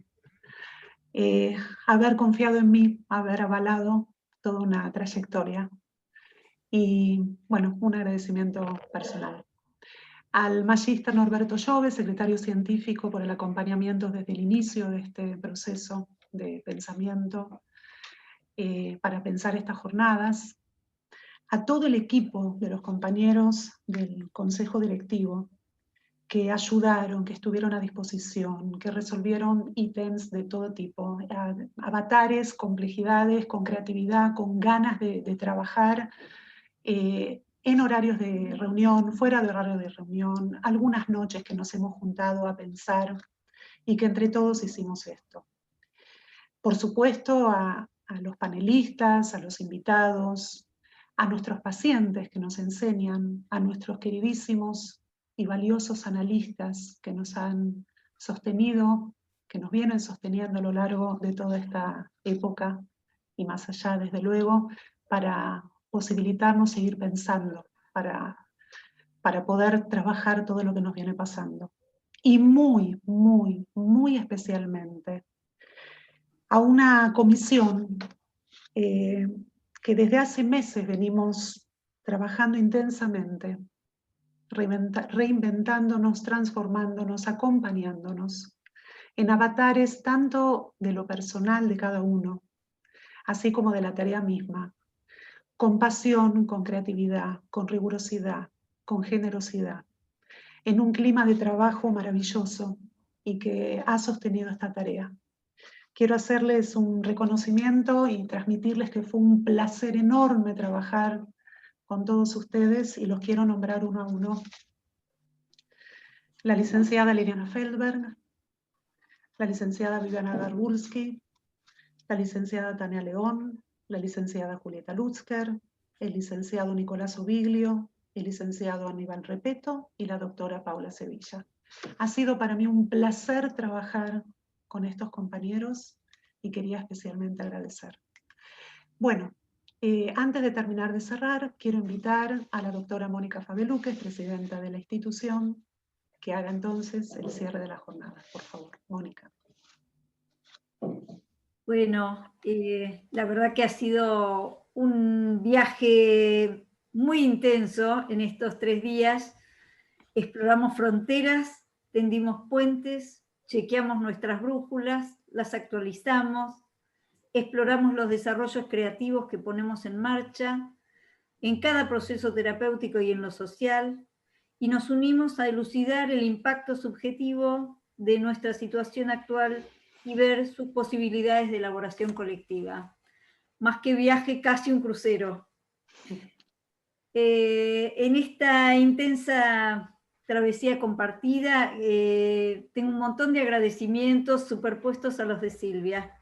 Haber confiado en mí, haber avalado toda una trayectoria. Y, bueno, un agradecimiento personal. Al magíster Norberto Llove, secretario científico, por el acompañamiento desde el inicio de este proceso de pensamiento para pensar estas jornadas. A todo el equipo de los compañeros del Consejo Directivo que ayudaron, que estuvieron a disposición, que resolvieron ítems de todo tipo, avatares, complejidades, con creatividad, con ganas de trabajar, en horarios de reunión, fuera de horario de reunión, algunas noches que nos hemos juntado a pensar y que entre todos hicimos esto. Por supuesto, a los panelistas, a los invitados, a nuestros pacientes que nos enseñan, a nuestros queridísimos y valiosos analistas que nos han sostenido, que nos vienen sosteniendo a lo largo de toda esta época y más allá, desde luego, para posibilitarnos seguir pensando, para poder trabajar todo lo que nos viene pasando. Y muy, muy, muy especialmente a una comisión que desde hace meses venimos trabajando intensamente, reinventándonos, transformándonos, acompañándonos en avatares tanto de lo personal de cada uno, así como de la tarea misma, con pasión, con creatividad, con rigurosidad, con generosidad, en un clima de trabajo maravilloso y que ha sostenido esta tarea. Quiero hacerles un reconocimiento y transmitirles que fue un placer enorme trabajar con todos ustedes y los quiero nombrar uno a uno. La licenciada Liliana Feldberg, la licenciada Viviana Garbulski, la licenciada Tania León, la licenciada Julieta Lutzker, el licenciado Nicolás Oviglio, el licenciado Aníbal Repeto y la doctora Paula Sevilla. Ha sido para mí un placer trabajar con estos compañeros y quería especialmente agradecer. Bueno, antes de terminar de cerrar, quiero invitar a la doctora Mónica Fabelú, que es presidenta de la institución, que haga entonces el cierre de la jornada. Por favor, Mónica. Bueno, la verdad que ha sido un viaje muy intenso en estos 3 días. Exploramos fronteras, tendimos puentes, chequeamos nuestras brújulas, las actualizamos, exploramos los desarrollos creativos que ponemos en marcha en cada proceso terapéutico y en lo social, y nos unimos a elucidar el impacto subjetivo de nuestra situación actual y ver sus posibilidades de elaboración colectiva. Más que viaje, casi un crucero. En esta intensa travesía compartida, tengo un montón de agradecimientos superpuestos a los de Silvia.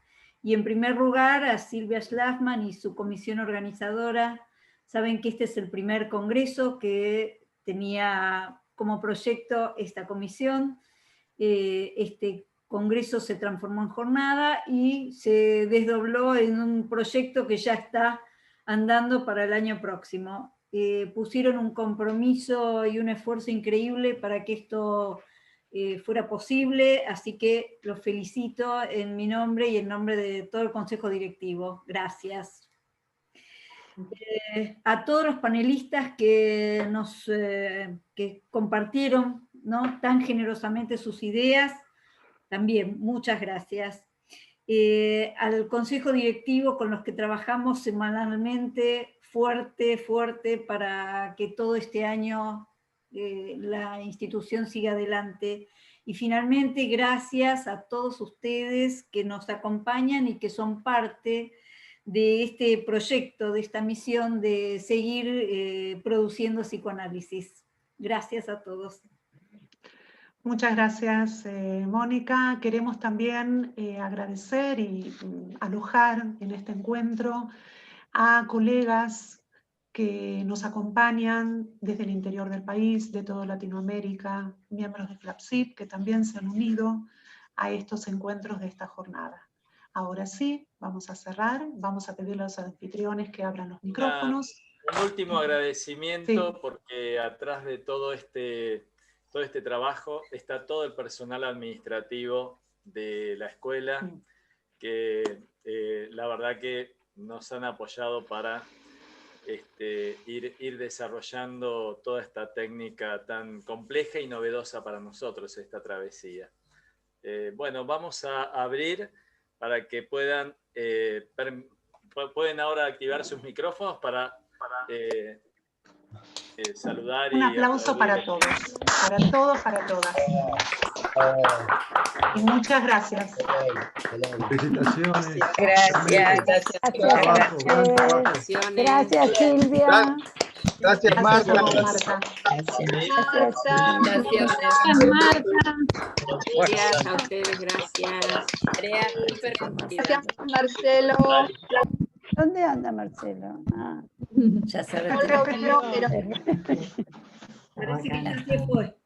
Y en primer lugar a Silvia Schlafman y su comisión organizadora. Saben que este es el primer congreso que tenía como proyecto esta comisión. Este congreso se transformó en jornada y se desdobló en un proyecto que ya está andando para el año próximo. Pusieron un compromiso y un esfuerzo increíble para que esto fuera posible, así que los felicito en mi nombre y en nombre de todo el Consejo Directivo. Gracias. A todos los panelistas que que compartieron, ¿no?, tan generosamente sus ideas, también muchas gracias. Al Consejo Directivo con los que trabajamos semanalmente, fuerte para que todo este año la institución siga adelante. Y finalmente, gracias a todos ustedes que nos acompañan y que son parte de este proyecto, de esta misión de seguir produciendo psicoanálisis. Gracias a todos. Muchas gracias, Mónica. Queremos también agradecer y alojar en este encuentro a colegas que nos acompañan desde el interior del país, de toda Latinoamérica, miembros de FLAPSIP que también se han unido a estos encuentros de esta jornada. Ahora sí, vamos a cerrar, vamos a pedirle a los anfitriones que abran los micrófonos. Un último agradecimiento, Sí. Porque atrás de todo este trabajo está todo el personal administrativo de la escuela, que la verdad que nos han apoyado para ir desarrollando toda esta técnica tan compleja y novedosa para nosotros, esta travesía. Bueno, vamos a abrir para que pueden ahora activar sus micrófonos para saludar. Un aplauso para todos, para todas. Y muchas gracias. Felicitaciones. Gracias. Gracias, Silvia. Gracias, Marta. Marta. Gracias a ustedes, gracias. Tarea súper cumplida. Marcelo. ¿Dónde anda Marcelo? Ah, Ya se No lo veo, pero parece que ya se fue.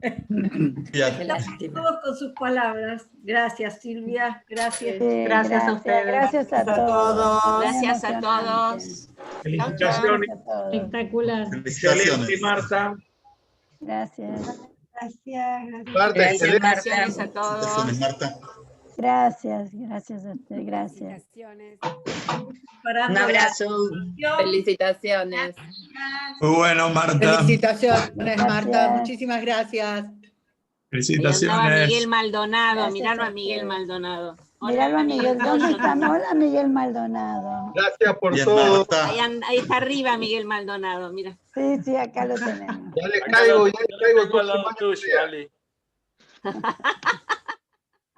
Qué lástima. Todos con sus palabras. Gracias, Silvia. Gracias. Gracias a ustedes. Gracias a todos. Gracias a todos. Felicitaciones. Espectacular. Excelente, Marta. Gracias. Marta, excelente. Felicitaciones a todos. Gracias a usted. Gracias. Un abrazo. Felicitaciones. Muy bueno, Marta. Felicitaciones, Marta. Gracias. Muchísimas gracias. Felicitaciones. Miguel Maldonado, Gracias miralo a a Miguel ustedes. Maldonado. Miralo a Miguel. ¿Dónde estamos? Hola, Miguel Maldonado. Gracias por Bien, todo. Marta. Ahí está arriba Miguel Maldonado, mira. Sí, acá lo tenemos. Ya le caigo el Tengo al lado próximo tuyo, año. Ali.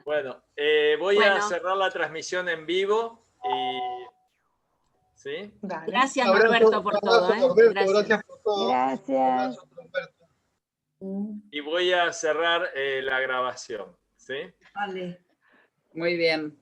Bueno, voy a cerrar la transmisión en vivo y... ¿Sí? Dale. Gracias, Un abrazo, Norberto, por todo. Norberto, Gracias. gracias por todo. Gracias. Y voy a cerrar la grabación. ¿Sí? Vale. Muy bien.